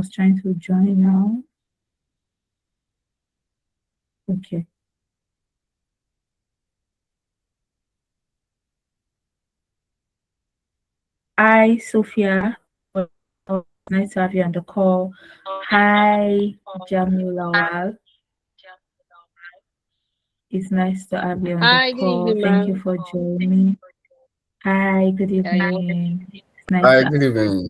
else trying to join now. Okay. Hi, Sophia. Nice to have you on the call. Hi, Jamil Lawal. It's nice to have you on the call. Thank you for joining. Hi, good evening. It's nice Hi, good evening.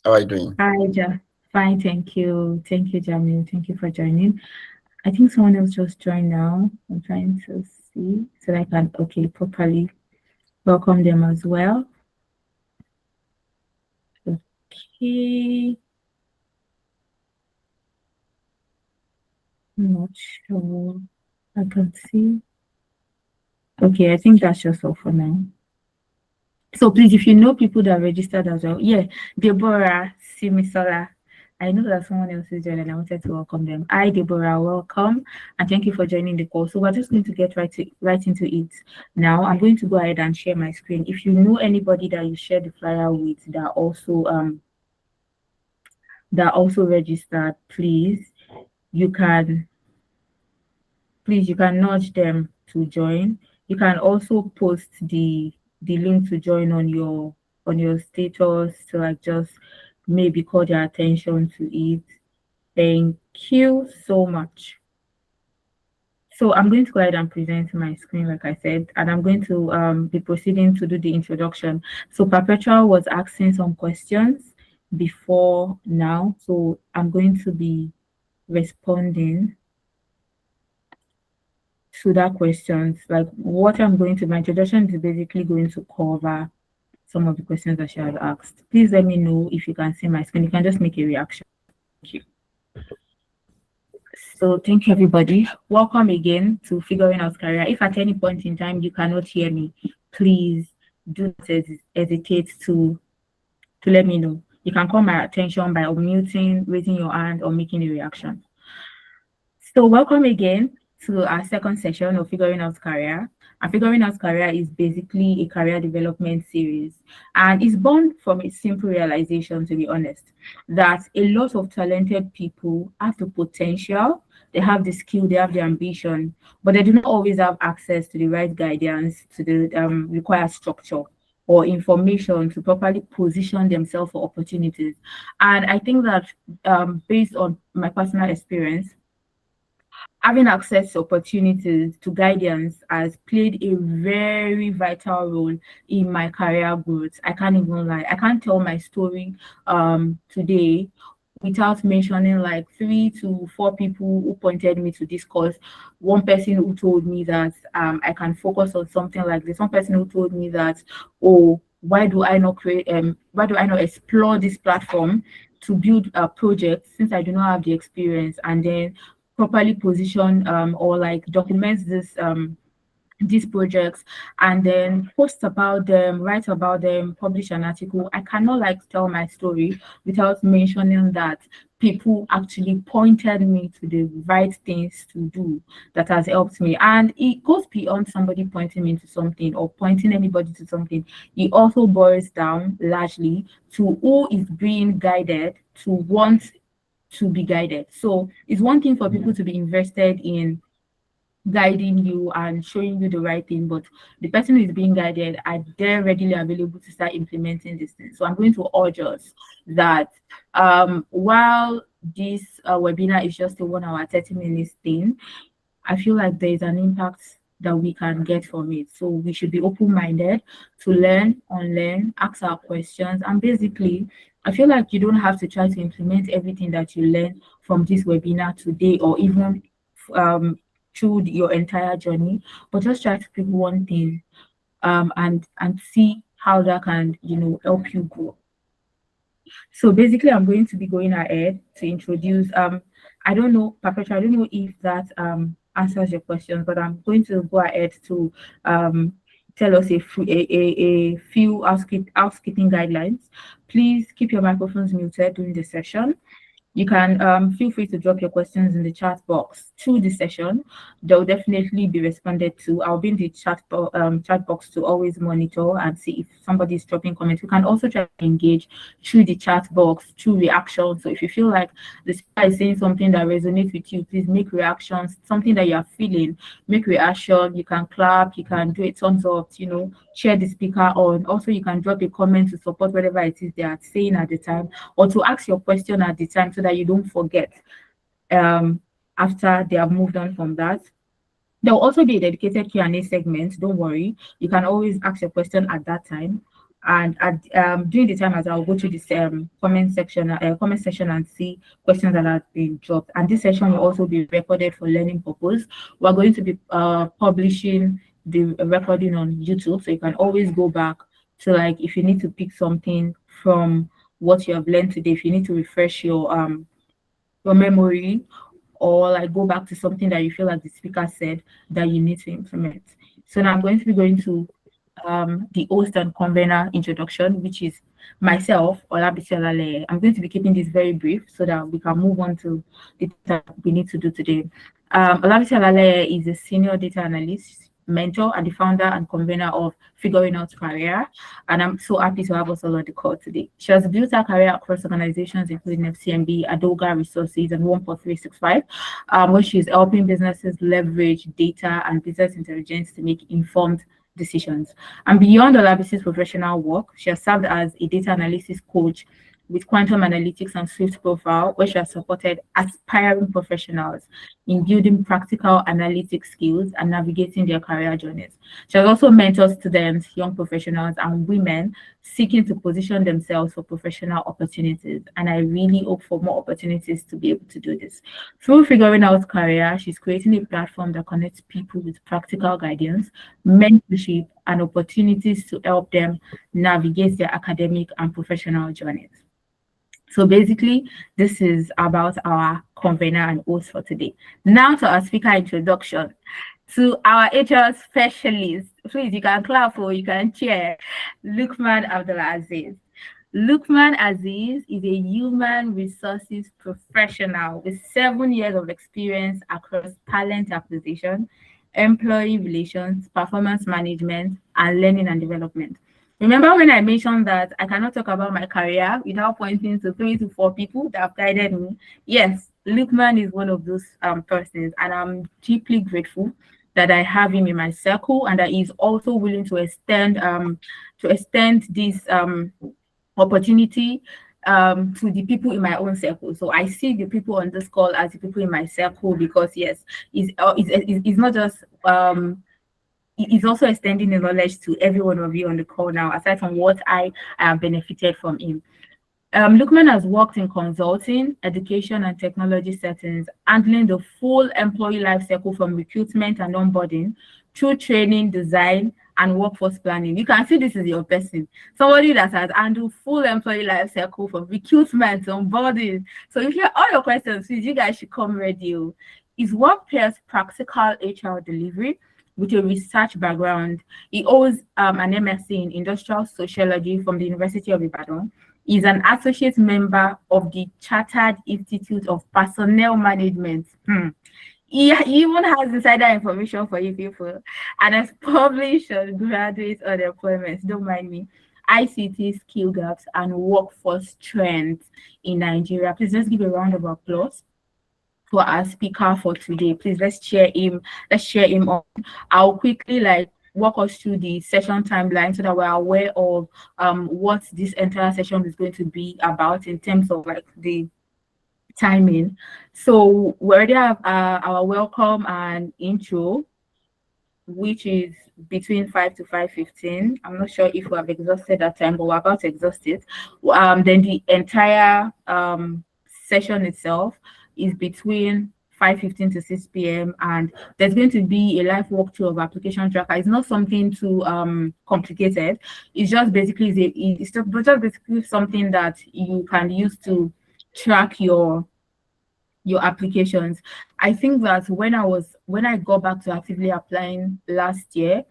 How are you doing? Hi, fine, thank you. Thank you, Jamil. Thank you for joining. I think someone else just joined now. I'm trying to see so that I can, properly welcome them as well. Okay. I'm not sure. I can see. Okay, I think that's just all for now. So please, if you know people that are registered as well, yeah, Deborah Simisola. I know that someone else is joining. I wanted to welcome them. Hi, Deborah, welcome, and thank you for joining the call. So we're just going to get right into it now. I'm going to go ahead and share my screen. If you know anybody that you share the flyer with that also registered, please, you can nudge them to join. You can also post the link to join on your status to like just maybe call their attention to it. Thank you so much. So I'm going to go ahead and present my screen, like I said, and I'm going to be proceeding to do the introduction. So Perpetual was asking some questions before now, so I'm going to be responding to that questions. Like what my introduction is basically going to cover some of the questions that she has asked. Please let me know if you can see my screen. You can just make a reaction. Thank you. So thank you, everybody. Welcome again to Figuring Out Career. If at any point in time you cannot hear me, please do not hesitate to let me know. You can call my attention by unmuting, raising your hand, or making a reaction. So welcome again to our second session of Figuring Out Career. And Figuring Out Career is basically a career development series. And it's born from a simple realization, to be honest, that a lot of talented people have the potential, they have the skill, they have the ambition, but they do not always have access to the right guidance, to the required structure or information to properly position themselves for opportunities. And I think that based on my personal experience, having access to opportunities, to guidance has played a very vital role in my career growth. I can't even lie. I can't tell my story today without mentioning like 3 to 4 people who pointed me to this course. One person who told me that I can focus on something like this. One person who told me that, oh, why do I not explore this platform to build a project since I do not have the experience, and then properly position or like document these projects and then post about them, write about them, publish an article. I cannot like tell my story without mentioning that people actually pointed me to the right things to do that has helped me. And it goes beyond somebody pointing me to something or pointing anybody to something. It also boils down largely to who is being guided to want to be guided. So it's one thing for people to be invested in guiding you and showing you the right thing, but the person who is being guided are there readily available to start implementing this thing. So I'm going to urge us that while this webinar is just a 1 hour 30 minutes thing, I feel like there is an impact that we can get from it. So we should be open-minded to learn, unlearn, ask our questions, and basically I feel like you don't have to try to implement everything that you learn from this webinar today or even through your entire journey, but just try to pick one thing and see how that can help you grow. So basically I'm going to be going ahead to introduce I don't know, Perpetua, I don't know if that answers your questions, but I'm going to go ahead to tell us a few housekeeping guidelines. Please keep your microphones muted during the session. You can feel free to drop your questions in the chat box through the session. They'll definitely be responded to. I'll be in the chat box to always monitor and see if somebody is dropping comments. You can also try to engage through the chat box, through reactions. So if you feel like the speaker is saying something that resonates with you, please make reactions. Something that you are feeling, make reaction. You can clap, you can do a thumbs up, share the speaker on. Also, you can drop a comment to support whatever it is they are saying at the time, or to ask your question at the time so that you don't forget after they have moved on from that. There will also be a dedicated Q&A segment. Don't worry. You can always ask your question at that time. And during the time, as I'll go through this comment section and see questions that have been dropped. And this session will also be recorded for learning purpose. We're going to be publishing the recording on YouTube, so you can always go back to, like, if you need to pick something from what you have learned today, if you need to refresh your memory, or like go back to something that you feel like the speaker said that you need to implement. So now I'm going to be going to the host and convener introduction, which is myself, Olabisi Olaleye. I'm going to be keeping this very brief so that we can move on to the that we need to do today. Olabisi Olaleye is a senior data analyst, mentor, and the founder and convener of Figuring Out Career, and I'm so happy to have us all on the call today. She has built her career across organizations including FCMB, Adoga Resources, and 14365, where she's helping businesses leverage data and business intelligence to make informed decisions. And beyond Olabisi's professional work, she has served as a data analysis coach with Quantum Analytics and Swift Profile, where she has supported aspiring professionals in building practical analytic skills and navigating their career journeys. She has also mentored students, young professionals, and women seeking to position themselves for professional opportunities. And I really hope for more opportunities to be able to do this. Through Figuring Out Career, she's creating a platform that connects people with practical guidance, mentorship, and opportunities to help them navigate their academic and professional journeys. So basically, this is about our convener and host for today. Now to our speaker introduction. To our HR specialist, please, you can clap or you can cheer, Luqman AbdulAzeez. Luqman Aziz is a human resources professional with 7 years of experience across talent acquisition, employee relations, performance management, and learning and development. Remember when I mentioned that I cannot talk about my career without pointing to 3 to 4 people that have guided me? Yes, Luqman is one of those persons, and I'm deeply grateful that I have him in my circle, and that he's also willing to extend this opportunity to the people in my own circle. So I see the people on this call as the people in my circle, because yes, it's not just it's also extending the knowledge to every one of you on the call now, aside from what I have benefited from him. Luqman has worked in consulting, education, and technology settings, handling the full employee life cycle from recruitment and onboarding through training, design, and workforce planning. You can see this is your person, somebody that has handled full employee life cycle from recruitment to onboarding. So if you have all your questions, please, you guys should come ready. His work pairs practical HR delivery with a research background. He holds an MSc in industrial sociology from the University of Ibadan. He's an associate member of the Chartered Institute of Personnel Management. He even has insider information for you people, and has published on graduate unemployment, don't mind me, ICT skill gaps and workforce trends in Nigeria. Please, let's give a round of applause for our speaker for today. Please, let's share him on. I'll quickly walk us through the session timeline so that we're aware of what this entire session is going to be about in terms of the timing. So we already have our welcome and intro, which is between 5 to 5:15. I'm not sure if we have exhausted that time, but we're about to exhaust it. Then the entire session itself is between 5:15 to 6 p.m. and there's going to be a live walkthrough of application tracker. It's not something too complicated. It's just basically just basically something that you can use to track your applications. I think that when I got back to actively applying last year,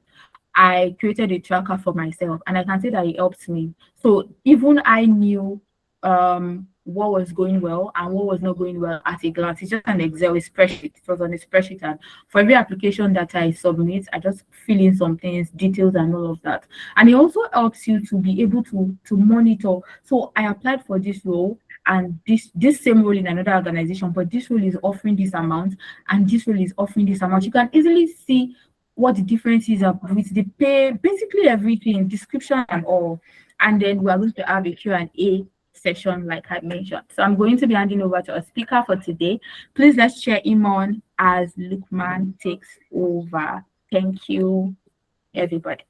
I created a tracker for myself, and I can say that it helped me. So even I knew what was going well and what was not going well at a glance. It's just an Excel spreadsheet. It was on a spreadsheet, and for every application that I submit, I just fill in some things, details, and all of that. And it also helps you to be able to monitor. So I applied for this role, and this same role in another organization, but this role is offering this amount, and this role is offering this amount. You can easily see what the differences are with the pay, basically everything, description and all. And then we are going to have a Q&A session like I mentioned. So I'm going to be handing over to a speaker for today. Please let's cheer him on as Luqman takes over. Thank you, everybody.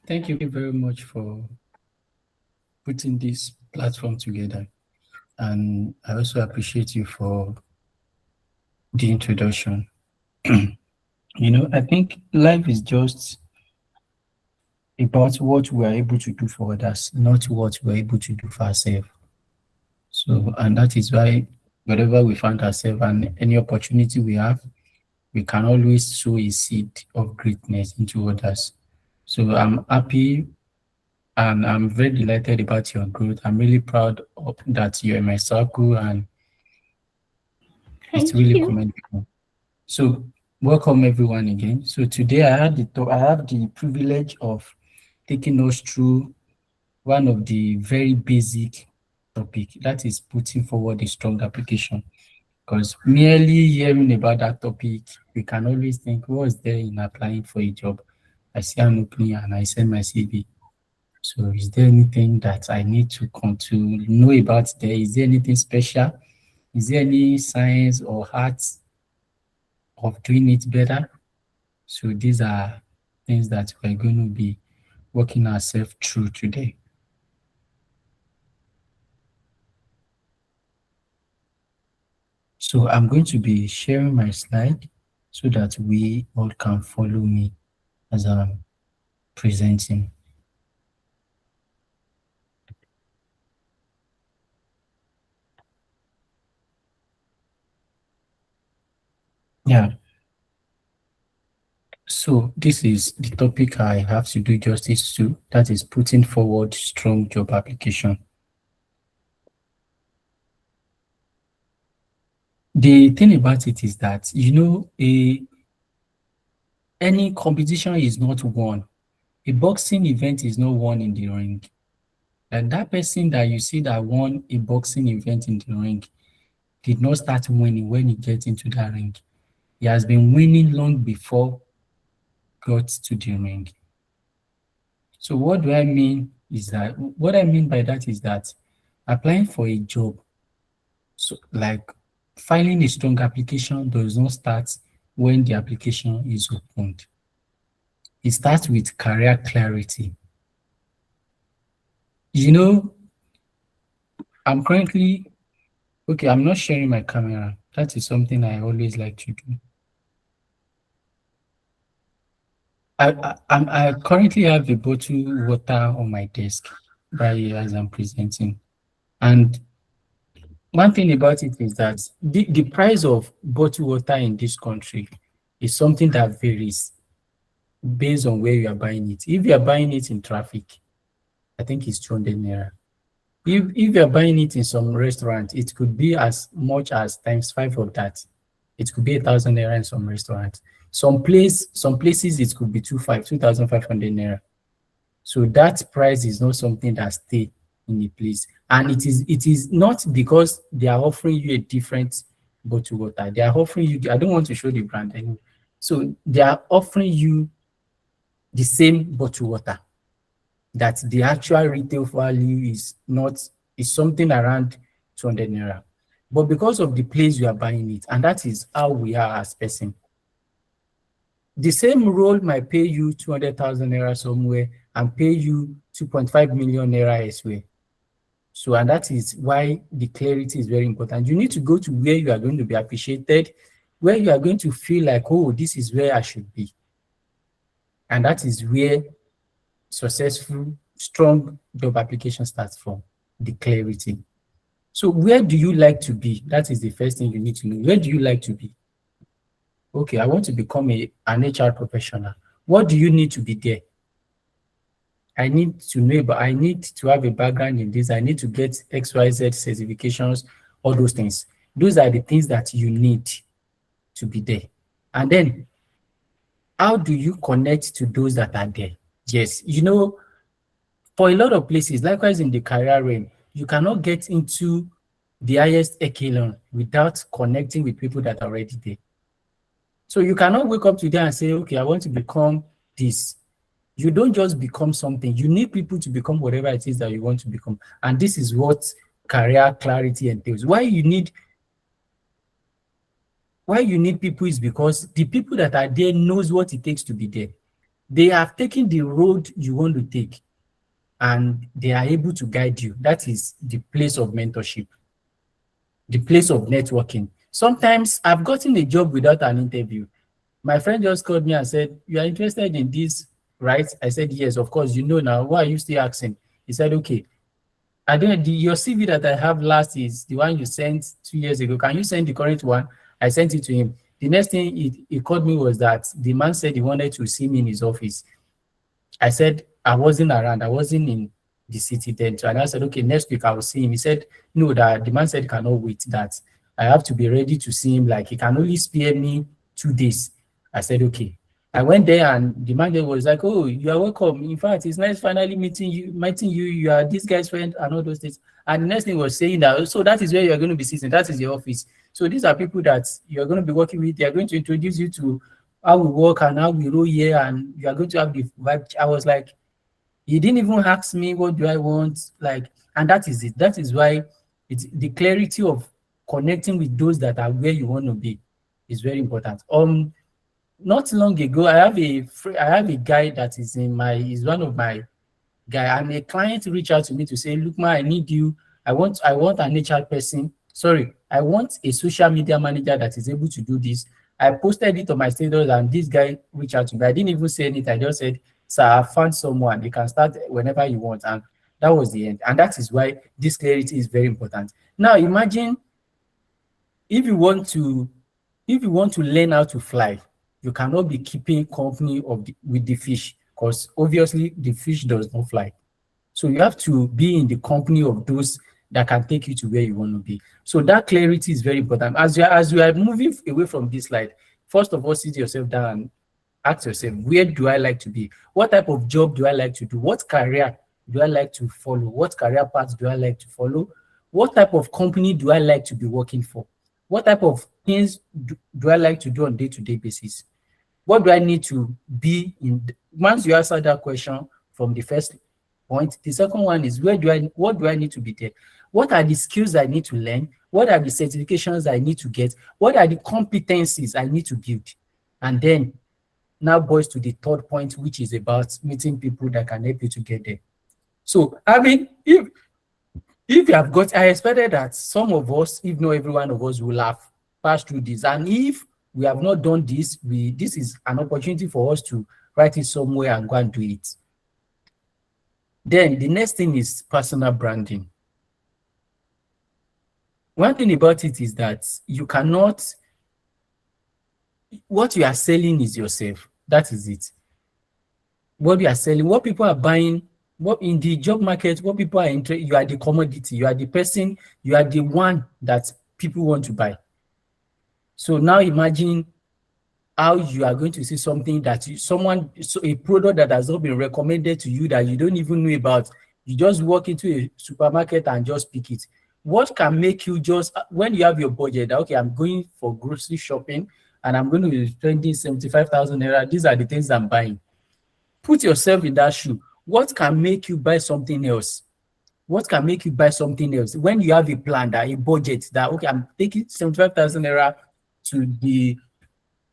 Thank you very much for putting this platform together. And I also appreciate you for the introduction. I think life is just about what we are able to do for others, not what we're able to do for ourselves. So, and that is why wherever we find ourselves and any opportunity we have, we can always sow a seed of greatness into others. So I'm happy and I'm very delighted about your growth. I'm really proud of that you're in my circle, and it's really commendable. So welcome everyone again. So today I have the privilege of taking us through one of the very basic topic, that is putting forward a strong application. Because merely hearing about that topic, we can always think, what's there in applying for a job? I see an opening and I send my CV. So is there anything that I need to come to know about there? Is there anything special? Is there any science or art of doing it better? So these are things that we're going to be working ourselves through today. So I'm going to be sharing my slide so that we all can follow me as I'm presenting. Yeah. So this is the topic I have to do justice to, that is putting forward strong job application. The thing about it is that, any competition is not won. A boxing event is not won in the ring. And that person that you see that won a boxing event in the ring did not start winning when he gets into that ring. He has been winning long before got to the ring. So what do I mean is that, what I mean by that is that applying for a job, so like filing a strong application does not start when the application is opened. It starts with career clarity. I'm currently, okay, I'm not sharing my camera. That is something I always like to do. I currently have a bottle water on my desk right here as I'm presenting. And one thing about it is that the price of bottled water in this country is something that varies based on where you are buying it. If you are buying it in traffic, I think it's 200 naira. If you're buying it in some restaurant, it could be as much as ×5 of that. It could be 1,000 naira in some restaurants. Some places it could be 2,500 naira. So that price is not something that stay in the place. And it is not because they are offering you a different bottled water. They are offering you, I don't want to show the brand anyway. So they are offering you the same bottled water, that the actual retail value is something around 200 naira. But because of the place you are buying it, and that is how we are as person. The same role might pay you 200,000 naira somewhere and pay you 2.5 million naira elsewhere. So, and that is why the clarity is very important. You need to go to where you are going to be appreciated, where you are going to feel like, oh, this is where I should be. And that is where successful, strong job application starts from, the clarity. So where do you like to be? That is the first thing you need to know. Where do you like to be? Okay, I want to become an HR professional. What do you need to be there? I need to know about, I need to have a background in this, I need to get XYZ certifications, all those things. Those are the things that you need to be there. And then how do you connect to those that are there? Yes, you know, for a lot of places, likewise in the career realm, you cannot get into the highest echelon without connecting with people that are already there. So you cannot wake up today and say, okay, I want to become this. You don't just become something. You need people to become whatever it is that you want to become. And this is what career clarity entails. Why you need people is because the people that are there knows what it takes to be there. They have taken the road you want to take, and they are able to guide you. That is the place of mentorship, the place of networking. Sometimes I've gotten a job without an interview. My friend just called me and said, "You are interested in this, right?" I said, "Yes, of course. You know now. Why are you still asking?" He said, "Okay. I don't. Your CV that I have last is the one you sent 2 years ago. Can you send the current one?" I sent it to him. The next thing he called me was that the man said he wanted to see me in his office. I said I wasn't around. I wasn't in the city then. So, and I said, okay, next week I will see him. He said, no, that the man said he cannot wait, that I have to be ready to see him. Like, he can only spare me 2 days. I said, okay. I went there and the man there was like, oh, you are welcome. In fact, it's nice finally meeting you. You are this guy's friend and all those things. And the next thing was saying that, so that is where you're going to be sitting. That is your office. So these are people that you're going to be working with. They are going to introduce you to how we work and how we roll here, and you are going to have the vibe. I was like, he didn't even ask me what do I want, like, and that is it. That is why it's the clarity of connecting with those that are where you want to be is very important. Not long ago, I have a guy that is is one of my guy, and a client reached out to me to say, look, man, I need you. I want an HR person. Sorry, I want a social media manager that is able to do this. I posted it on my status, and this guy reached out to me. I didn't even say anything. I just said, sir, I found someone. You can start whenever you want. And that was the end. And that is why this clarity is very important. Now imagine if you want to learn how to fly, you cannot be keeping company with the fish, because obviously the fish does not fly. So you have to be in the company of those that can take you to where you want to be. So that clarity is very important. As you are moving away from this slide, first of all, sit yourself down and ask yourself, where do I like to be? What type of job do I like to do? What career do I like to follow? What career path do I like to follow? What type of company do I like to be working for? What type of things do I like to do on a day-to-day basis? What do I need to be in? Once you answer that question from the first point, the second one is what do I need to be there? What are the skills I need to learn? What are the certifications I need to get? What are the competencies I need to build? And then now boils to the third point, which is about meeting people that can help you to get there. So, I mean, if you have got, I expected that some of us, if not every one of us, will have passed through this. And if we have not done this, this is an opportunity for us to write it somewhere and go and do it. Then the next thing is personal branding. One thing about it is that you cannot, what you are selling is yourself. That is it. What you are selling, what people are buying, what in the job market, what people are interested, you are the commodity, you are the person, you are the one that people want to buy. So now imagine how you are going to see something that a product that has not been recommended to you, that you don't even know about. You just walk into a supermarket and just pick it. What can make you just, when you have your budget, okay, I'm going for grocery shopping and I'm going to be spending 75,000 naira. These are the things I'm buying. Put yourself in that shoe. What can make you buy something else? What can make you buy something else? When you have a plan, that a budget, that, okay, I'm taking 75,000 naira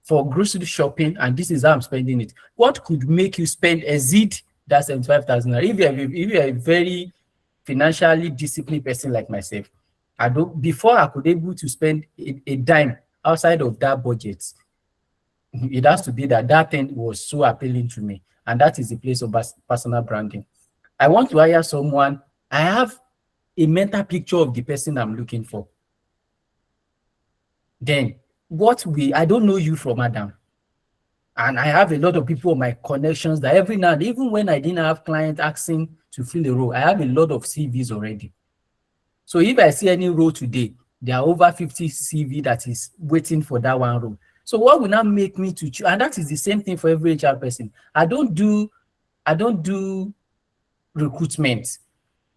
for grocery shopping, and this is how I'm spending it. What could make you exceed that 75,000 naira? If you're a very financially disciplined person like myself, before I could able to spend a dime outside of that budget, it has to be that thing was so appealing to me. And that is the place of personal branding. I want to hire someone. I have a mental picture of the person I'm looking for. Then I don't know you from Adam. And I have a lot of people on my connections that every now and even when I didn't have clients asking to fill the role, I have a lot of CVs already. So if I see any role today, there are over 50 CV that is waiting for that one role. So what will now make me to choose? And that is the same thing for every HR person. I don't do recruitment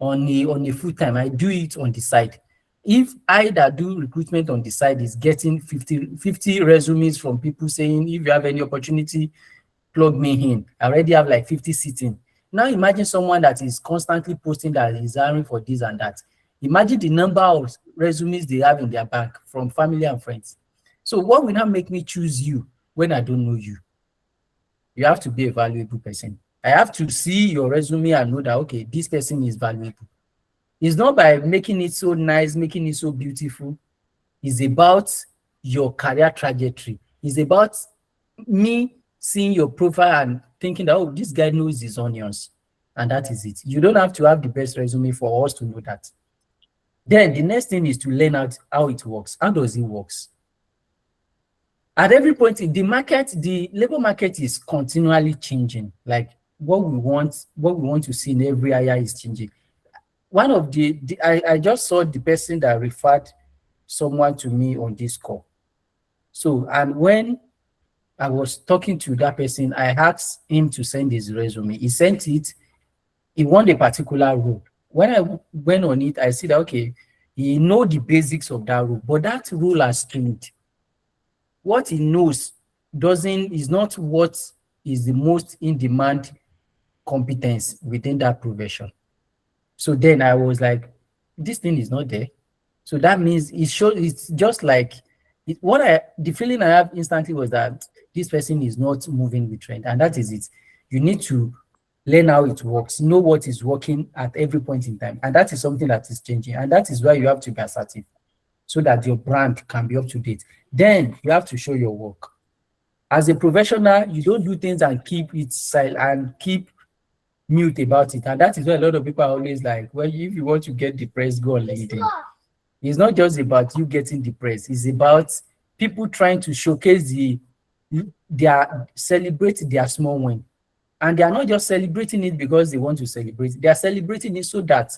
on a full time. I do it on the side. If I that do recruitment on the side is getting 50 resumes from people saying, if you have any opportunity, plug me in. I already have like 50 sitting. Now imagine someone that is constantly posting that he's hiring for this and that. Imagine the number of resumes they have in their bank from family and friends. So what will not make me choose you when I don't know you? You have to be a valuable person. I have to see your resume and know that, okay, this person is valuable. It's not by making it so nice, making it so beautiful. It's about your career trajectory. It's about me seeing your profile and thinking that, oh, this guy knows his onions. And that is it. You don't have to have the best resume for us to know that. Then the next thing is to learn out how it works. How does it work? At every point in the market, the labor market is continually changing. Like what we want to see in every area is changing. One of I just saw the person that referred someone to me on this call. So, and when I was talking to that person, I asked him to send his resume. He sent it. He won a particular role. When I went on it, I see that, okay, he knows the basics of that role, but that role has changed. What he knows is not what is the most in-demand competence within that profession. So then I was like, this thing is not there. So that means it's just like, the feeling I have instantly was that this person is not moving with trend. And that is it. You need to learn how it works, know what is working at every point in time. And that is something that is changing. And that is why you have to be assertive so that your brand can be up to date. Then you have to show your work. As a professional, you don't do things and keep it silent and keep mute about it. And that is why a lot of people are always like, well, if you want to get depressed, go on LinkedIn. It's not just about you getting depressed. It's about people trying to showcase celebrate their small win. And they are not just celebrating it because they want to celebrate. They are celebrating it so that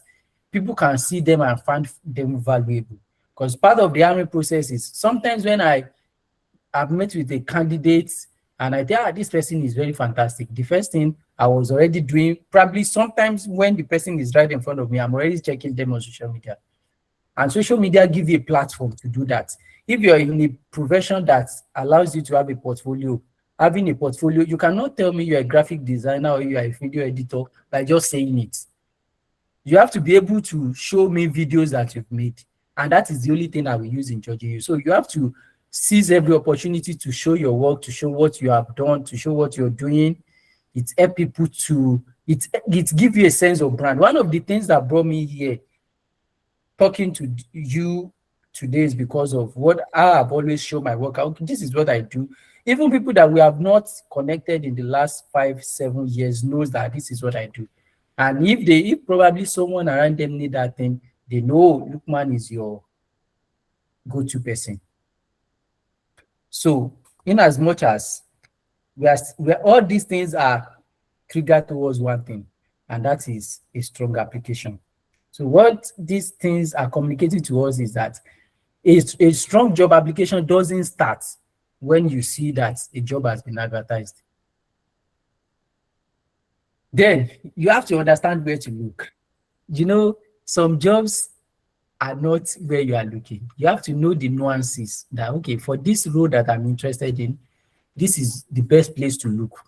people can see them and find them valuable. Because part of the hiring process is sometimes when I've met with a candidate and I think this person is very fantastic. The first thing I was already doing, probably sometimes when the person is right in front of me, I'm already checking them on social media. And social media give you a platform to do that. If you're in a profession that allows you to have a portfolio, having a portfolio, you cannot tell me you're a graphic designer or you're a video editor by just saying it. You have to be able to show me videos that you've made. And that is the only thing I will use in judging you. So you have to seize every opportunity to show your work, to show what you have done, to show what you're doing. It helps people it gives you a sense of brand. One of the things that brought me here talking to you today is because of how I've always shown my work. This is what I do. Even people that we have not connected in the last 5-7 years knows that this is what I do. And if probably someone around them need that thing, they know Luqman is your go-to person. So in as much as all these things are triggered towards one thing, and that is a strong application. So what these things are communicating to us is that a strong job application doesn't start when you see that a job has been advertised. Then you have to understand where to look. Some jobs are not where you are looking. You have to know the nuances that, okay, for this role that I'm interested in, this is the best place to look.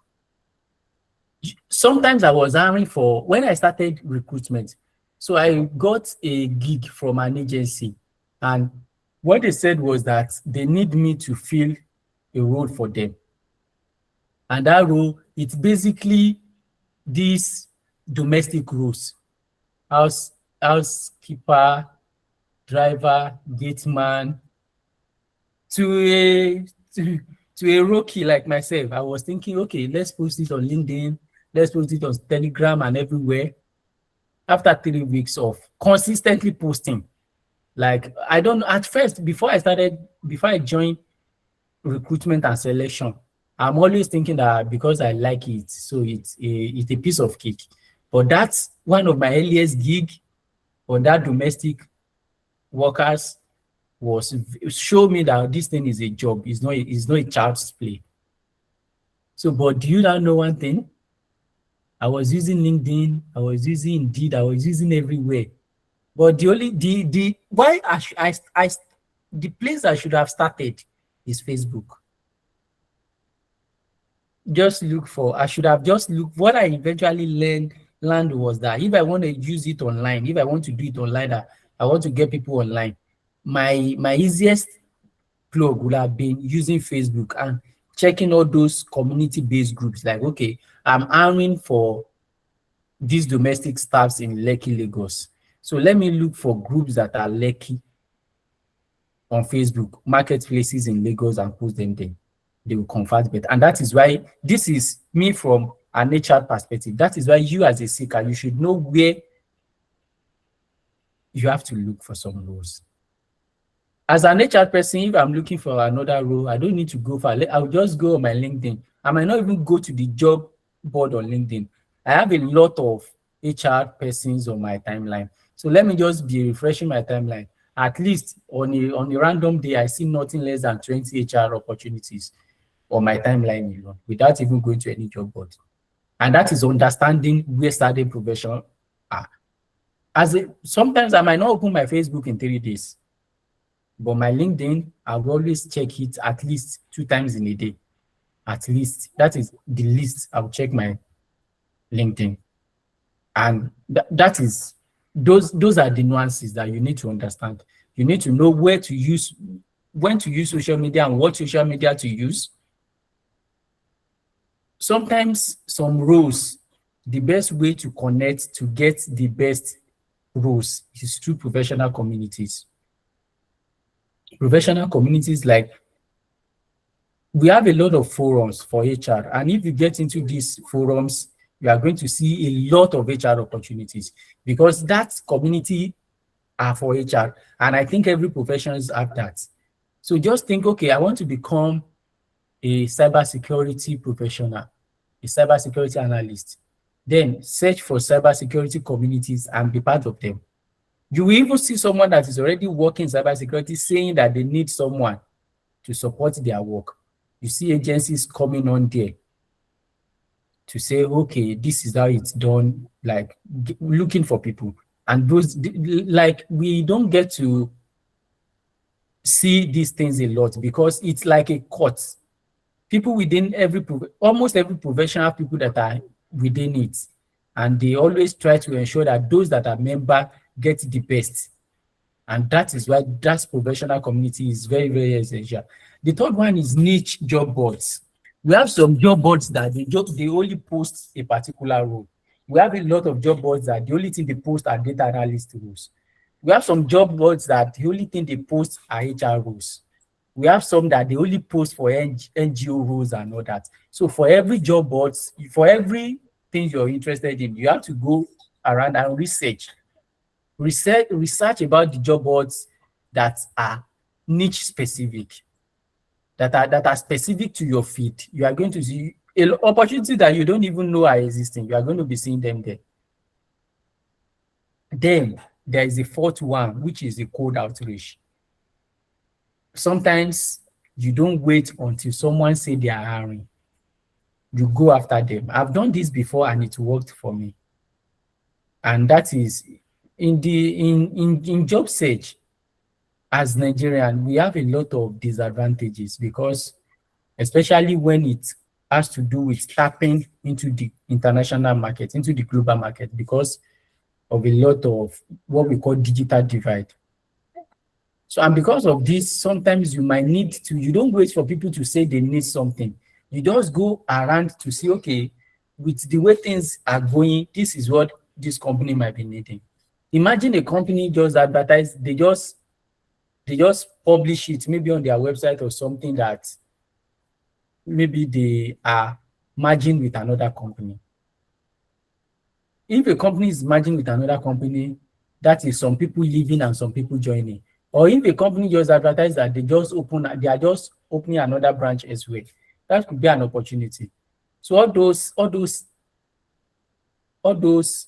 Sometimes I was hiring when I started recruitment, so I got a gig from an agency, and what they said was that they need me to fill a role for them. And that role, it's basically these domestic roles: housekeeper, driver, gateman, to a rookie like myself. I was thinking, okay, let's post it on LinkedIn, let's post it on Telegram and everywhere. After 3 weeks of consistently posting, like, at first, before I joined recruitment and selection, I'm always thinking that because I like it, so it's a piece of cake. But that's one of my earliest gig on that domestic workers was show me that this thing is a job. It's not a child's play. So, but do you now know one thing? I was using LinkedIn, I was using Indeed, I was using everywhere. But the only the why I the place I should have started is Facebook. Just look for, I should have just looked. What I eventually learned was that if I want to use it online, if I want to do it online, I want to get people online, my easiest plug would have been using Facebook and checking all those community-based groups. Like, okay, I'm hiring for these domestic staffs in Lekki, Lagos. So let me look for groups that are Lekki on Facebook, marketplaces in Lagos, and post them there. They will convert better. And that is why this is me from an HR perspective. That is why you as a seeker, you should know where you have to look for some roles. As an HR person, if I'm looking for another role, I don't need to go far. I'll just go on my LinkedIn. I might not even go to the job board on LinkedIn. I have a lot of HR persons on my timeline. So let me just be refreshing my timeline. At least on a random day, I see nothing less than 20 HR opportunities on my timeline alone, without even going to any job board. And that is understanding where starting professional are. Sometimes I might not open my Facebook in 3 days, but my LinkedIn, I will always check it at least 2 times in a day. At least. That is the least I'll check my LinkedIn. And that is, those are the nuances that you need to understand. You need to know when to use social media and what social media to use. Sometimes some roles, the best way to connect to get the best roles is through professional communities. Professional communities, like, we have a lot of forums for HR, and if you get into these forums, you are going to see a lot of HR opportunities, because that community are for HR, and I think every professionals have that. So just think, okay, I want to become a cybersecurity professional, a cybersecurity analyst. Then search for cybersecurity communities and be part of them. You will even see someone that is already working in cybersecurity saying that they need someone to support their work. You see agencies coming on there to say, okay, this is how it's done, like looking for people. And those, like, we don't get to see these things a lot because it's like a court. People within almost every profession have people that are within it. And they always try to ensure that those that are member get the best. And that is why that professional community is very, very essential. The third one is niche job boards. We have some job boards that they only post a particular role. We have a lot of job boards that the only thing they post are data analyst roles. We have some job boards that the only thing they post are HR roles. We have some that they only post for NGO roles and all that. So for every job boards, for every thing you're interested in, you have to go around and research about the job boards that are niche specific, that are specific to your field. You are going to see opportunities that you don't even know are existing. You are going to be seeing them there. Then there is a fourth one, which is the cold outreach. Sometimes you don't wait until someone say they are hiring. You go after them. I've done this before and it worked for me. And that is in job search. As Nigerian, we have a lot of disadvantages because, especially when it has to do with tapping into the international market, into the global market, because of a lot of what we call digital divide. So, and because of this, sometimes you might need to, you don't wait for people to say they need something. You just go around to see, okay, with the way things are going, this is what this company might be needing. Imagine a company just advertise, they just publish it maybe on their website or something that maybe they are merging with another company. If a company is merging with another company, that is some people leaving and some people joining. Or if a company just advertise that they are just opening another branch as well, That could be an opportunity. So all those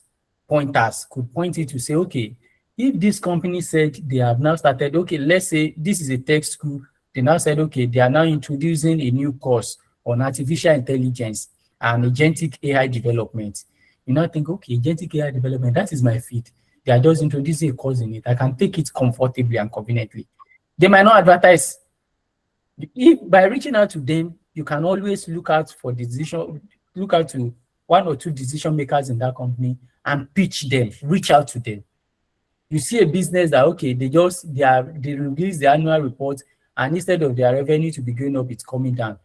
pointers could point you to say, okay, if this company said they have now started, okay, let's say this is a tech school, they now said, okay, they are now introducing a new course on artificial intelligence and agentic AI development. You now think, okay, agentic AI development, that is my field. They are just introducing a course in it. I can take it comfortably and conveniently. They might not advertise. If by reaching out to them, you can always look out to one or two decision makers in that company and pitch them, reach out to them. You see a business that, okay, they release the annual report, and instead of their revenue to be going up, it's coming down.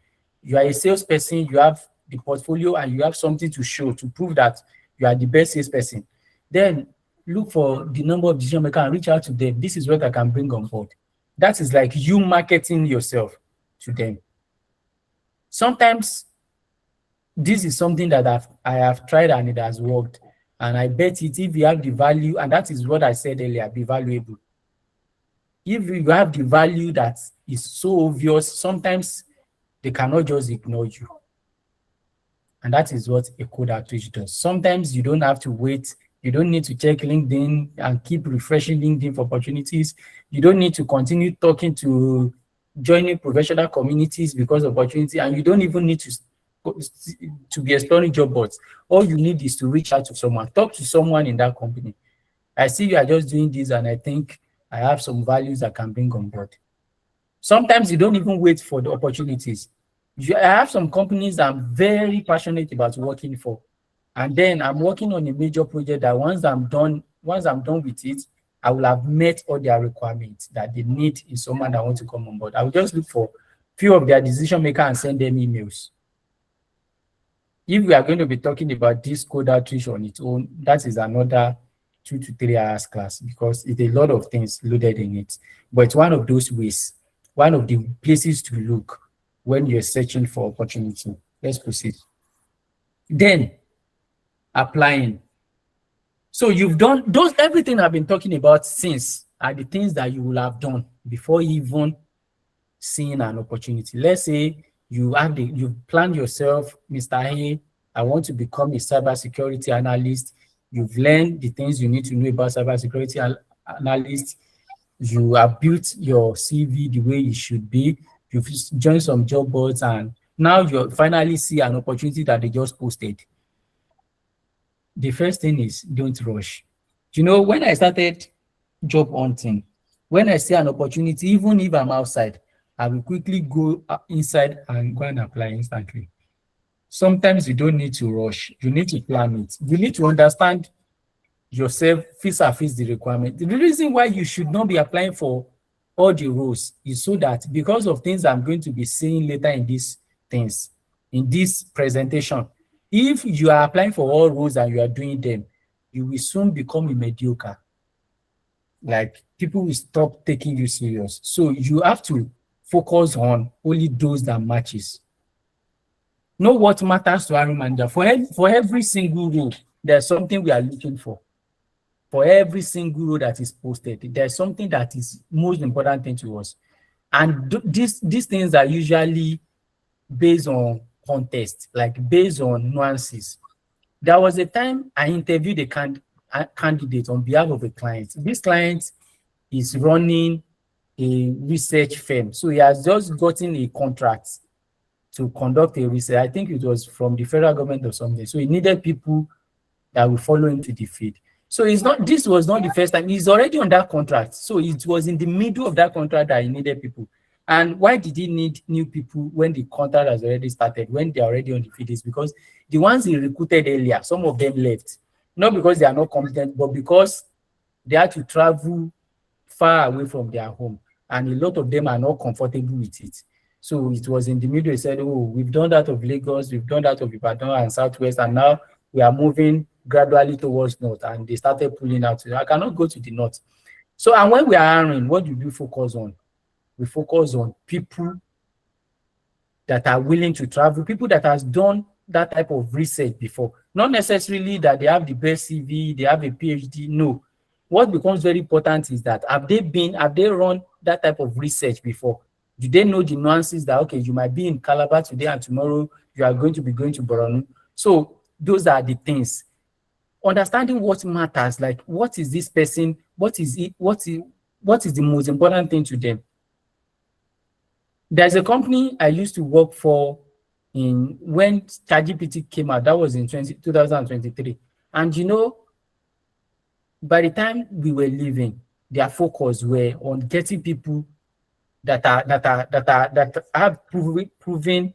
You are a salesperson, you have the portfolio, and you have something to show to prove that you are the best salesperson. Then look for the number of decision makers and reach out to them. This is what I can bring on board. That is like you marketing yourself to them. Sometimes this is something that I have tried and it has worked. And I bet it, if you have the value, and that is what I said earlier, be valuable. If you have the value that is so obvious, sometimes they cannot just ignore you. And that is what a cold outreach does. Sometimes you don't have to wait. You don't need to check LinkedIn and keep refreshing LinkedIn for opportunities. You don't need to continue talking to joining professional communities because of opportunity, and you don't even need to be exploring job boards. All you need is to reach out to someone, talk to someone in that company. I see you are just doing this, and I think I have some values I can bring on board. Sometimes you don't even wait for the opportunities. I have some companies I'm very passionate about working for, and then I'm working on a major project that once I'm done with it, I will have met all their requirements that they need in someone that wants to come on board. I will just look for a few of their decision makers and send them emails. If we are going to be talking about this code outreach on its own, that is another 2 to 3 hours class, because it's a lot of things loaded in it. But it's one of those ways, one of the places to look when you're searching for opportunity. Let's proceed. Then, applying. So you've done everything I've been talking about since are the things that you will have done before even seeing an opportunity. Let's say you've planned yourself, Mr. A, I want to become a cybersecurity analyst. You've learned the things you need to know about cybersecurity analyst. You have built your CV the way it should be. You've joined some job boards, and now you finally see an opportunity that they just posted. The first thing is, don't rush. You know, when I started job hunting, when I see an opportunity, even if I'm outside, I will quickly go inside and go and apply instantly. Sometimes you don't need to rush. You need to plan it. You need to understand yourself, face the requirement. The reason why you should not be applying for all the roles is so that, because of things I'm going to be seeing later in this presentation, if you are applying for all roles and you are doing them, you will soon become a mediocre. Like, people will stop taking you serious. So you have to focus on only those that matches. Know what matters to hiring manager. For every single role, there's something we are looking for. For every single role that is posted, there's something that is most important thing to us. And these things are usually based on context, like based on nuances. There was a time I interviewed a candidate on behalf of a client. This client is running a research firm. So he has just gotten a contract to conduct a research. I think it was from the federal government or something. So he needed people that will follow him to the field. So this was not the first time. He's already on that contract. So it was in the middle of that contract that he needed people. And why did he need new people when the contract has already started, when they're already on the field? Is because the ones he recruited earlier, some of them left. Not because they are not competent, but because they had to travel far away from their home. And a lot of them are not comfortable with it. So it was in the middle. He said, oh, we've done that of Lagos, we've done that of Ibadan and Southwest, and now we are moving gradually towards North. And they started pulling out. So I cannot go to the North. So, and when we are hiring, what do we focus on? We focus on people that are willing to travel, people that has done that type of research before. Not necessarily that they have the best CV, they have a PhD. No. What becomes very important is that have they run that type of research before? Do they know the nuances that, okay, you might be in Calabar today and tomorrow you are going to be going to Borno? So those are the things. Understanding what matters, like what is this person, what is it, what is the most important thing to them. There's a company I used to work for when ChatGPT came out, that was in 2023. And you know, by the time we were leaving, their focus were on getting people that have proven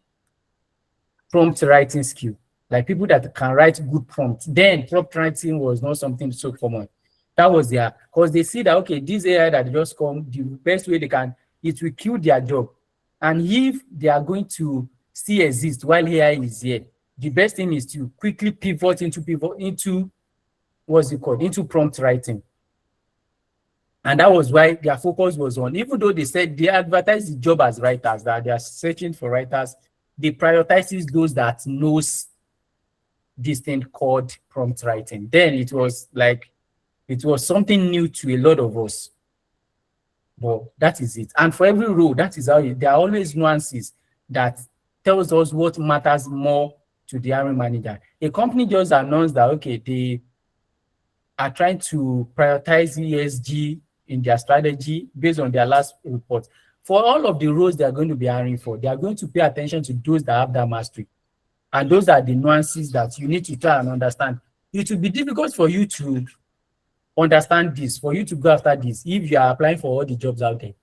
prompt writing skill, like people that can write good prompts. Then prompt writing was not something so common. That was their, because they see that, okay, this AI that just come, the best way they can, it will kill their job. And if they are going to still exist while AI is here, the best thing is to quickly pivot into what's it called, into prompt writing. And that was why their focus was on, even though they said they advertise the job as writers, that they are searching for writers, they prioritize those that knows this thing called prompt writing. Then it was something new to a lot of us. But that is it. And for every role, that is how there are always nuances that tells us what matters more to the hiring manager. A company just announced that, okay, they are trying to prioritize ESG in their strategy based on their last report. For all of the roles they are going to be hiring for, they are going to pay attention to those that have that mastery. And those are the nuances that you need to try and understand. It will be difficult for you to understand this, for you to go after this, if you are applying for all the jobs out there.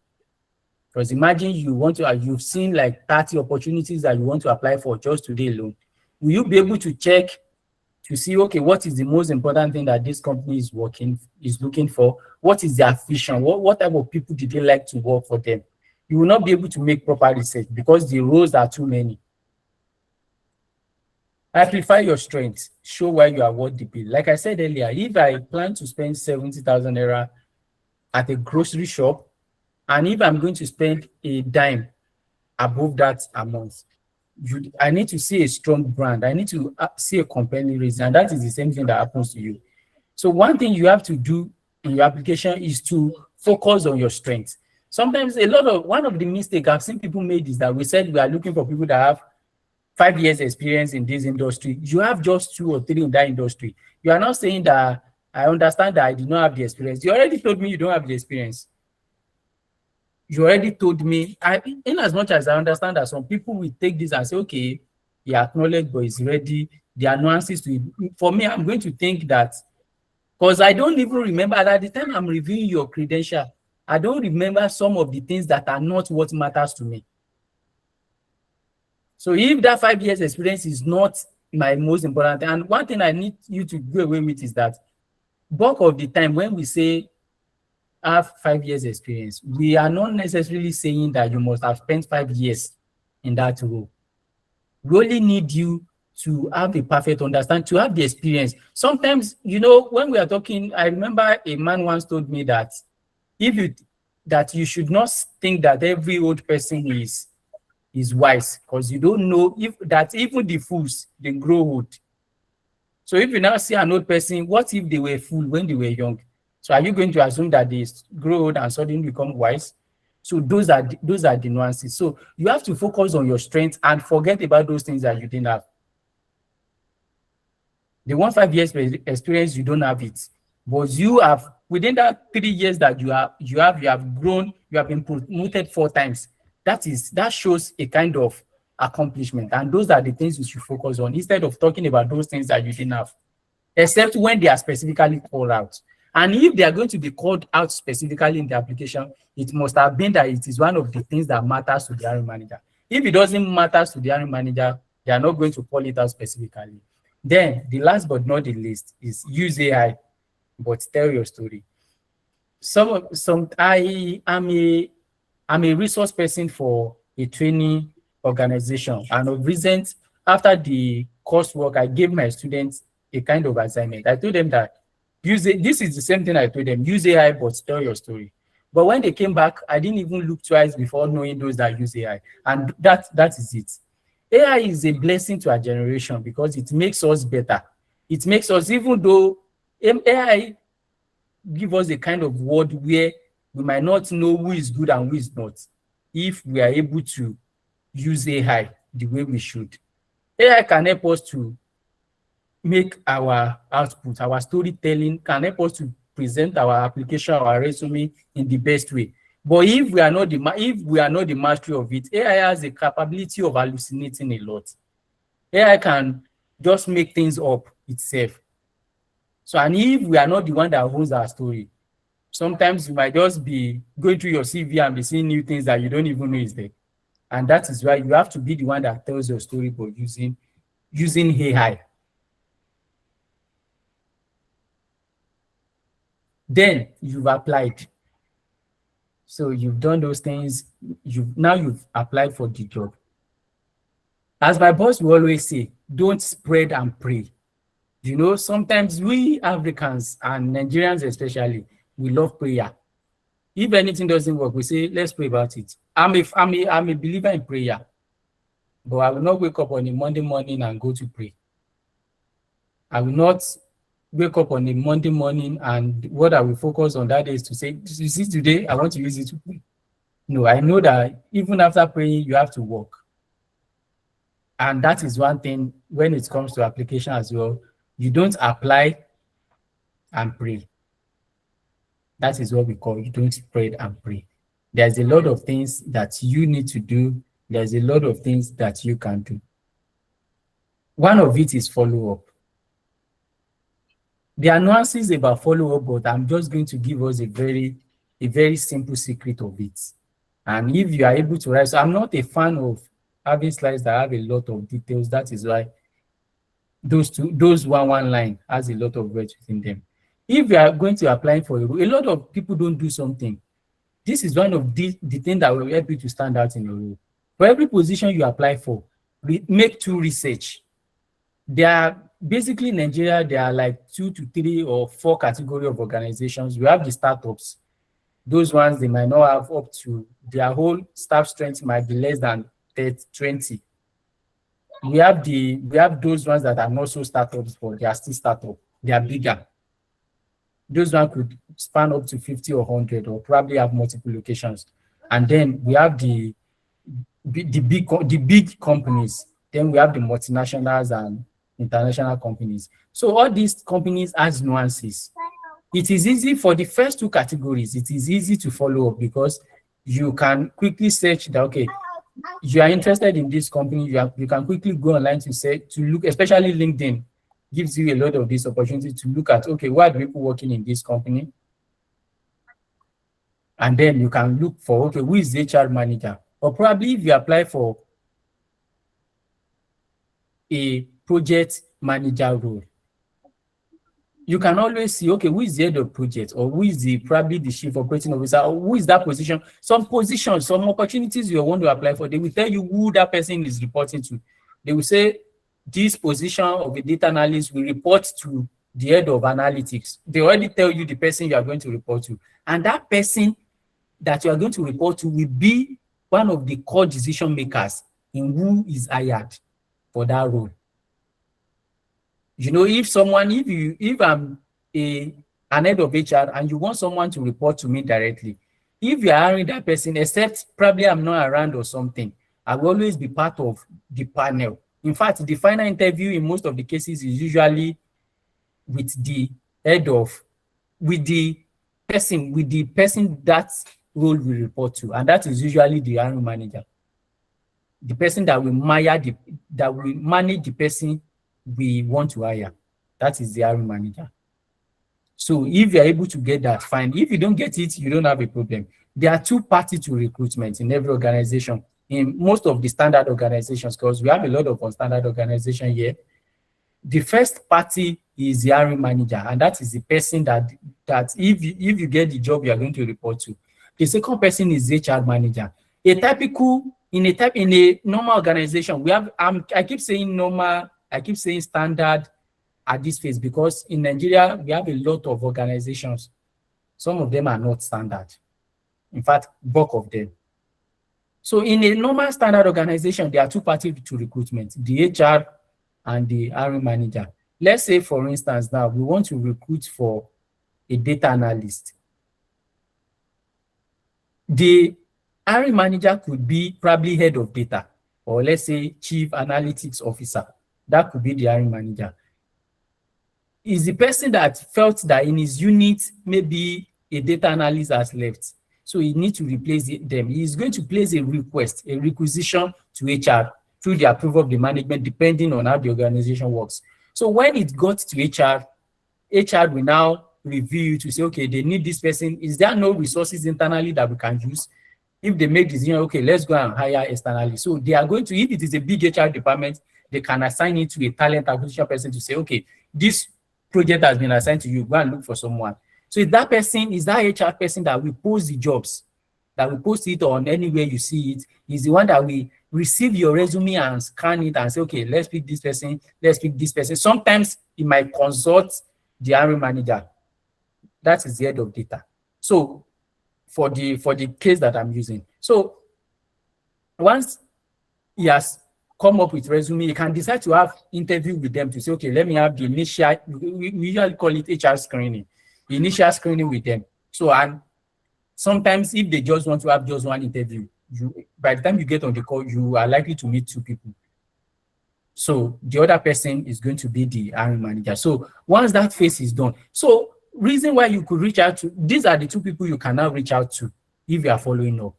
Because imagine you've seen like 30 opportunities that you want to apply for just today alone. Will you be able to check to see, okay, what is the most important thing that this company is looking for? What is their vision? What type of people do they like to work for them? You will not be able to make proper research because the roles are too many. Amplify your strengths. Show why you are worth the bill. Like I said earlier, if I plan to spend 70,000 naira at a grocery shop, and if I'm going to spend a dime above that amount, I need to see a strong brand. I need to see a compelling reason, and that is the same thing that happens to you. So one thing you have to do in your application is to focus on your strengths. Sometimes one of the mistakes I've seen people made is that we said we are looking for people that have 5 years experience in this industry. You have just 2 or 3 in that industry. You are not saying that I understand that I do not have the experience. You already told me you don't have the experience. You already told me, in as much as I understand that some people will take this and say, okay, he acknowledged, but he's ready. There are nuances to it. For me, I'm going to think that, because I don't even remember at the time I'm reviewing your credential, I don't remember some of the things that are not what matters to me. So if that 5 years experience is not my most important thing, and one thing I need you to go away with is that bulk of the time when we say have 5 years experience, we are not necessarily saying that you must have spent 5 years in that role. We only need you to have a perfect understanding, to have the experience. Sometimes, you know, when we are talking, I remember a man once told me that that you should not think that every old person is wise, because you don't know that even the fools, they grow old. So if you now see an old person, what if they were fool when they were young? So are you going to assume that they grow old and suddenly become wise? So those are the nuances. So you have to focus on your strengths and forget about those things that you didn't have. The 5 years experience, you don't have it, but you have, within that 3 years that you have grown, you have been promoted 4 times. That shows a kind of accomplishment, and those are the things you should focus on instead of talking about those things that you didn't have, except when they are specifically called out. And if they are going to be called out specifically in the application, it must have been that it is one of the things that matters to the hiring manager. If it doesn't matter to the hiring manager, they are not going to call it out specifically. Then the last but not the least is use AI, but tell your story. I'm a resource person for a training organization, and of recent, after the coursework, I gave my students a kind of assignment. I told them that this is the same thing I told them, use AI, but tell your story. But when they came back, I didn't even look twice before knowing those that use AI. And that is it. AI is a blessing to our generation because it makes us better. It makes us, even though AI give us a kind of world where we might not know who is good and who is not. if we are able to use AI the way we should. AI can help us to make our output, our storytelling, can help us to present our application, our resume in the best way. But if we are not the mastery of it, AI has a capability of hallucinating a lot. AI can just make things up itself. So, and if we are not the one that owns our story, sometimes you might just be going through your CV and be seeing new things that you don't even know is there. And that is why you have to be the one that tells your story by using AI. Then you've applied. So you've done those things. You've applied for the job. As my boss will always say, don't spread and pray. You know, sometimes we Africans and Nigerians especially, we love prayer. If anything doesn't work, we say, let's pray about it. I'm a believer in prayer, but I will not wake up on a Monday morning and go to pray. I will not wake up on a Monday morning and what I will focus on that day is to say, you see, today I want to use it to pray. No, I know that even after praying, you have to work. And that is one thing when it comes to application as well. You don't apply and pray. That is what we call you don't spread and pray. There's a lot of things that you need to do. There's a lot of things that you can do. One of it is follow up. There are nuances about follow up, but I'm just going to give us a very simple secret of it. And if you are able to write, so I'm not a fan of having slides that have a lot of details. That is why those one line has a lot of words within them. If you are going to apply for a lot of people don't do something. This is one of the things that will help you to stand out in your role. For every position you apply for, make 2 research. There are basically in Nigeria, there are like 2 to 3 or 4 categories of organizations. We have the startups. Those ones, they might not have up to their whole staff strength might be less than 20. We have those ones that are not so startups, but they are still startup. They are bigger. Those ones could span up to 50 or 100 or probably have multiple locations. And then we have the big companies. Then we have the multinationals and international companies. So all these companies has nuances. It is easy for the first 2 categories. It is easy to follow up because you can quickly search that, okay, you are interested in this company, you can quickly go online to look, especially LinkedIn gives you a lot of this opportunity to look at, okay, what are people working in this company? And then you can look for, okay, who is the HR manager? Or probably if you apply for a project manager role, you can always see, okay, who is the head of project, or who is probably the chief operating officer, or who is that position? Some positions, some opportunities you want to apply for, they will tell you who that person is reporting to. They will say, this position of a data analyst will report to the head of analytics. They already tell you the person you are going to report to. And that person that you are going to report to will be one of the core decision makers in who is hired for that role. You know, if I'm an head of HR and you want someone to report to me directly, if you are hiring that person, except probably I'm not around or something, I will always be part of the panel. In fact, the final interview in most of the cases is usually with the person that role will report to, and that is usually the hiring manager. The person that will manage the person we want to hire. That is the hiring manager. So if you're able to get that, fine. If you don't get it, you don't have a problem. There are 2 parties to recruitment in every organization. In most of the standard organizations, because we have a lot of unstandard organization here, the first party is the hiring manager, and that is the person that if you get the job, you are going to report to. The second person is HR manager. In a normal organization, we have I keep saying normal, I keep saying standard at this phase because in Nigeria we have a lot of organizations. Some of them are not standard. In fact, bulk of them. So in a normal standard organization, there are 2 parties to recruitment, the HR and the hiring manager. Let's say, for instance, now we want to recruit for a data analyst. The hiring manager could be probably head of data, or let's say chief analytics officer. That could be the hiring manager. Is the person that felt that in his unit, maybe a data analyst has left, so he needs to replace them. He is going to place a request, a requisition to HR through the approval of the management, depending on how the organization works. So when it got to HR will now review to say, okay, they need this person. Is there no resources internally that we can use? If they make decision, okay, let's go and hire externally. So they are going to, if it is a big HR department, they can assign it to a talent acquisition person to say, okay, this project has been assigned to you, go and look for someone. So is that person, is that HR person that will post the jobs, that will post it on anywhere you see it, is the one that will receive your resume and scan it and say, okay, let's pick this person, let's pick this person. Sometimes it might consult the hiring manager. That is the head of data. So for the case that I'm using. So once he has come up with resume, you can decide to have interview with them to say, okay, let me have the initial, we usually call it HR screening, the initial screening with them. So, and sometimes if they just want to have just one interview, by the time you get on the call, you are likely to meet two people. So the other person is going to be the hiring manager. So once that phase is done, so reason why you could reach out to, these are the two people you can now reach out to if you are following up.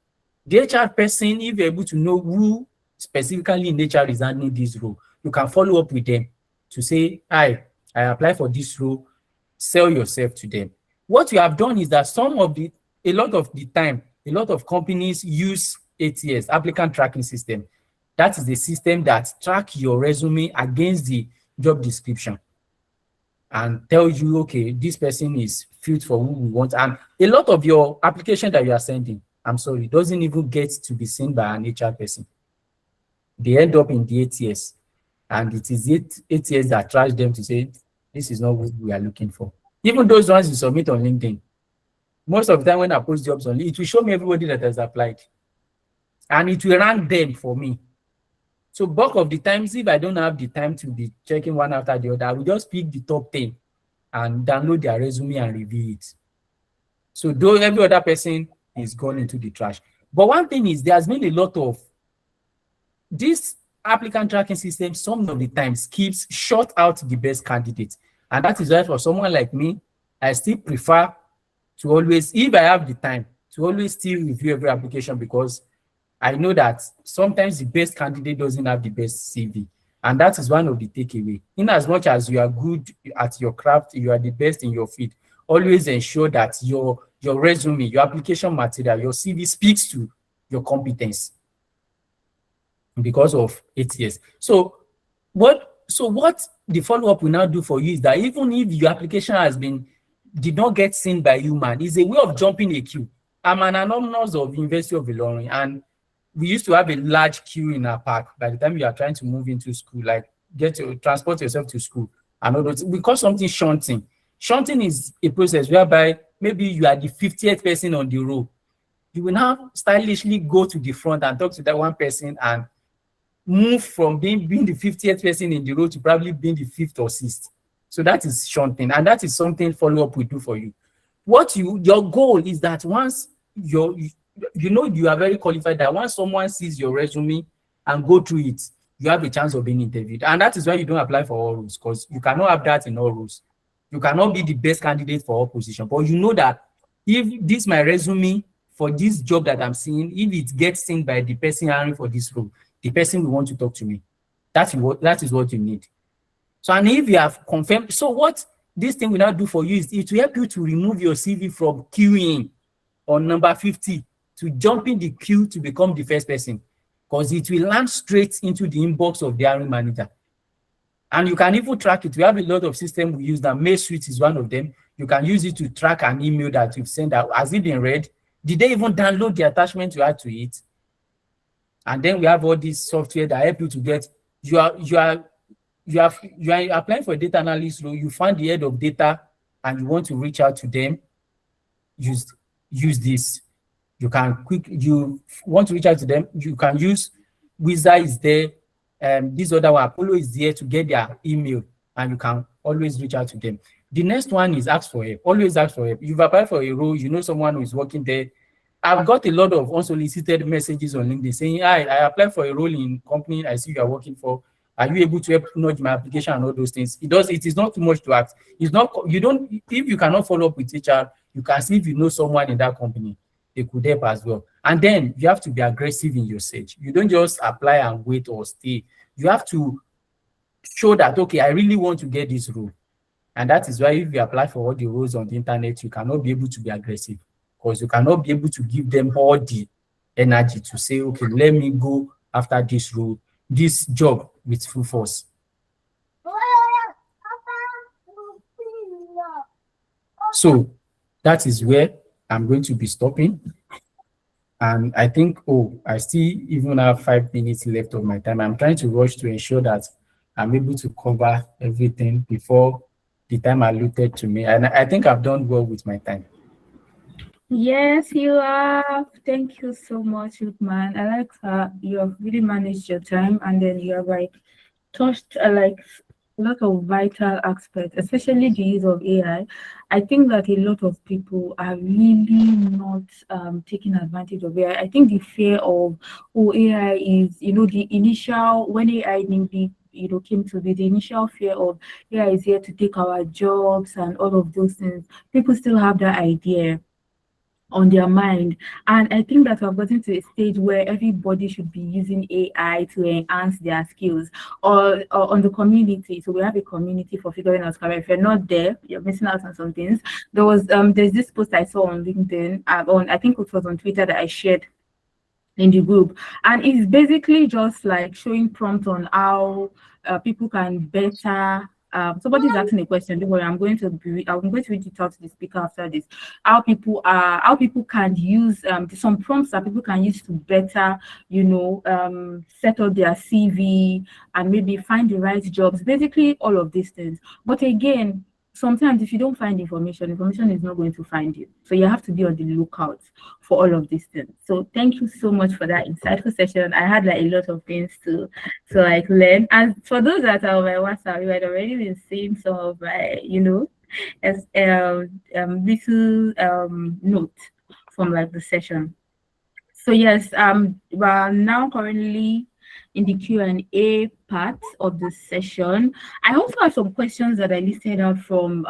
The HR person, if you're able to know who specifically in HR is handling this role, you can follow up with them to say, hi, I apply for this role, sell yourself to them. What you have done is that a lot of the time, a lot of companies use ATS, applicant tracking system. That is the system that tracks your resume against the job description and tell you, okay, this person is fit for who we want. And a lot of your application that you are sending, doesn't even get to be seen by an HR person. They end up in the ATS, and it is ATS that tracks them to say, this is not what we are looking for. Even those ones you submit on LinkedIn, most of the time when I post jobs on LinkedIn, it will show me everybody that has applied, and it will rank them for me. So bulk of the times, if I don't have the time to be checking one after the other, I will just pick the top 10 and download their resume and review it. So though every other person is gone into the trash. But one thing is, there's been a lot of this applicant tracking system, some of the times keeps short out the best candidates. And that is why for someone like me, I still prefer to always, if I have the time, to always still review every application, because I know that sometimes the best candidate doesn't have the best CV. And that is one of the takeaway. In as much as you are good at your craft, you are the best in your field, always ensure that your resume, your application material, your CV speaks to your competence because of ATS. So what the follow-up will now do for you is that even if your application did not get seen by human, it's a way of jumping a queue. I'm an alumnus of University of Ilorin, and we used to have a large queue in our park by the time you are trying to move into school, like transport yourself to school. And all those, we call something shunting. Shunting is a process whereby maybe you are the 50th person on the row. You will now stylishly go to the front and talk to that one person and move from being the 50th person in the row to probably being the 5th or 6th. So that is shunting, and that is something follow-up will do for you. Your goal is that once you are very qualified, that once someone sees your resume and go through it, you have a chance of being interviewed. And that is why you don't apply for all roles, because you cannot have that in all roles. You cannot be the best candidate for all positions. But you know that if this my resume for this job that I'm seeing, if it gets seen by the person hiring for this role, the person will want to talk to me. That is what you need. So, and if you have confirmed, so what this thing will now do for you is it will help you to remove your CV from queuing on number 50 to jump in the queue to become the first person, because it will land straight into the inbox of the hiring manager. And you can even track it. We have a lot of systems we use. That MailSuite is one of them. You can use it to track an email that you've sent out. Has it been read? Did they even download the attachment you add to it? And then we have all this software that help you to get, you are applying for a data analyst role, you find the head of data and you want to reach out to them, use this. You want to reach out to them, you can use Wizard is there, this other one, Apollo is there to get their email, and you can always reach out to them. The next one is ask for help. Always ask for help. You've applied for a role, you know someone who is working there, I've got a lot of unsolicited messages on LinkedIn saying, "Hi, I applied for a role in company I see you are working for. Are you able to help nudge my application and all those things?" It is not too much to ask. It's not, you don't, if you cannot follow up with HR, you can see if you know someone in that company, they could help as well. And then you have to be aggressive in your search. You don't just apply and wait or stay. You have to show that, okay, I really want to get this role. And that is why if you apply for all the roles on the internet, you cannot be able to be aggressive, because you cannot be able to give them all the energy to say, okay, let me go after this role, this job with full force. So that is where I'm going to be stopping. And I think, I still even have 5 minutes left of my time. I'm trying to rush to ensure that I'm able to cover everything before the time allotted to me. And I think I've done well with my time. Yes, you have. Thank you so much, Luqman. I like that you have really managed your time, and then you have like touched like a lot of vital aspects, especially the use of AI. I think that a lot of people are really not taking advantage of AI. I think the fear of AI is, the initial when AI maybe came to be, the initial fear of AI is here to take our jobs and all of those things. People still have that idea on their mind, and I think that we've gotten to a stage where everybody should be using AI to enhance their skills, or on the community. So we have a community for figuring out career. If you're not there, you're missing out on some things. There's this post I saw on LinkedIn, I think it was on Twitter, that I shared in the group, and it's basically just like showing prompt on how people can better. Somebody's asking a question. Don't worry, I'm going to read it out to the speaker after this. How people can use some prompts that people can use to better, set up their CV and maybe find the right jobs. Basically, all of these things. But again, sometimes if you don't find information is not going to find you. So you have to be on the lookout for all of these things. So thank you so much for that insightful session. I had like a lot of things to like learn. And for those that are on my WhatsApp, you had already been seeing some of my, as little note from like the session. So yes, we are now currently in the Q&A part of the session. I also have some questions that I listed out from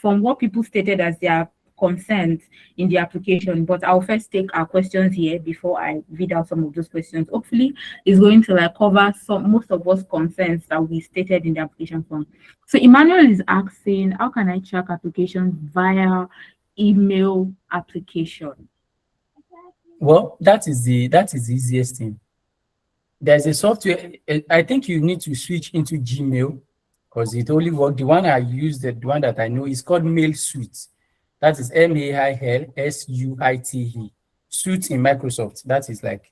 what people stated as their concerns in the application, but I'll first take our questions here before I read out some of those questions. Hopefully it's going to like cover most of us concerns that we stated in the application form. So Emmanuel is asking, how can I track applications via email application? Well, that is the easiest thing. There's a software. I think you need to switch into Gmail, because it only works. The one I use, the one that I know, is called Mail Suite. That is MAILSUITE. Suite in Microsoft. That is like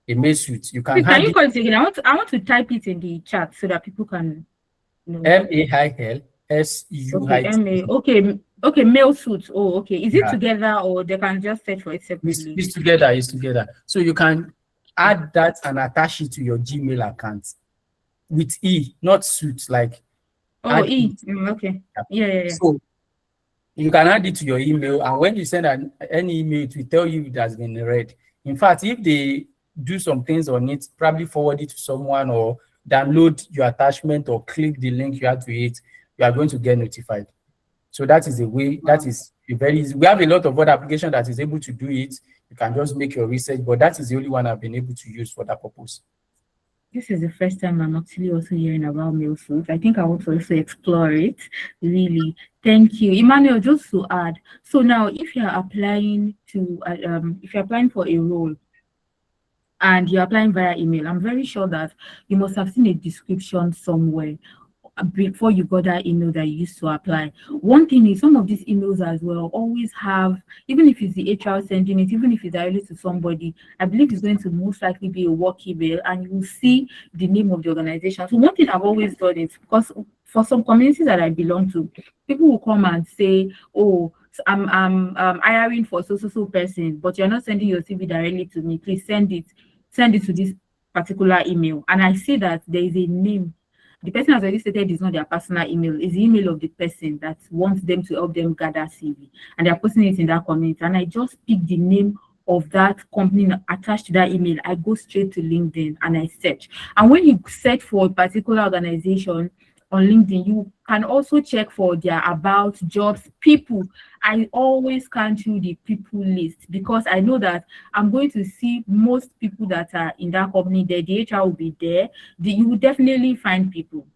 a mail suite. You can. Can you call it again? I want to type it in the chat so that people can know. MAILSUITE. Okay, mail suite. Oh, okay. Is it together, or they can just search for it separately? It's together. So you can add that and attach it to your Gmail account with E, not suit, like. E. Okay. Yeah. So you can add it to your email, and when you send any email, it will tell you it has been read. In fact, if they do some things on it, probably forward it to someone or download your attachment or click the link you have to it, you are going to get notified. So that is a way. That is a very easy. We have a lot of other applications that is able to do it. You can just make your research, but that is the only one I've been able to use for that purpose. This is the first time I'm actually also hearing about mail suite. I think I want to also explore it. Really, thank you, Emmanuel. Just to add, so now if you're applying for a role and you're applying via email, I'm very sure that you must have seen a description somewhere before you got that email that you used to apply. One thing is, some of these emails as well always have, even if it's the HR sending it, even if it's directly to somebody, I believe it's going to most likely be a work email, and you will see the name of the organization. So one thing I've always done is, because for some communities that I belong to, people will come and say, oh, I'm hiring for so person, but you're not sending your CV directly to me. Please send it to this particular email. And I see that there is a name the person has already stated it's not their personal email, it's the email of the person that wants them to help them gather CV, and they're posting it in that community. And I just pick the name of that company attached to that email. I go straight to LinkedIn and I search. And when you search for a particular organization on LinkedIn, you can also check for their about, jobs, people. I always scan through the people list because I know that I'm going to see most people that are in that company there. The HR will be there. You will definitely find people.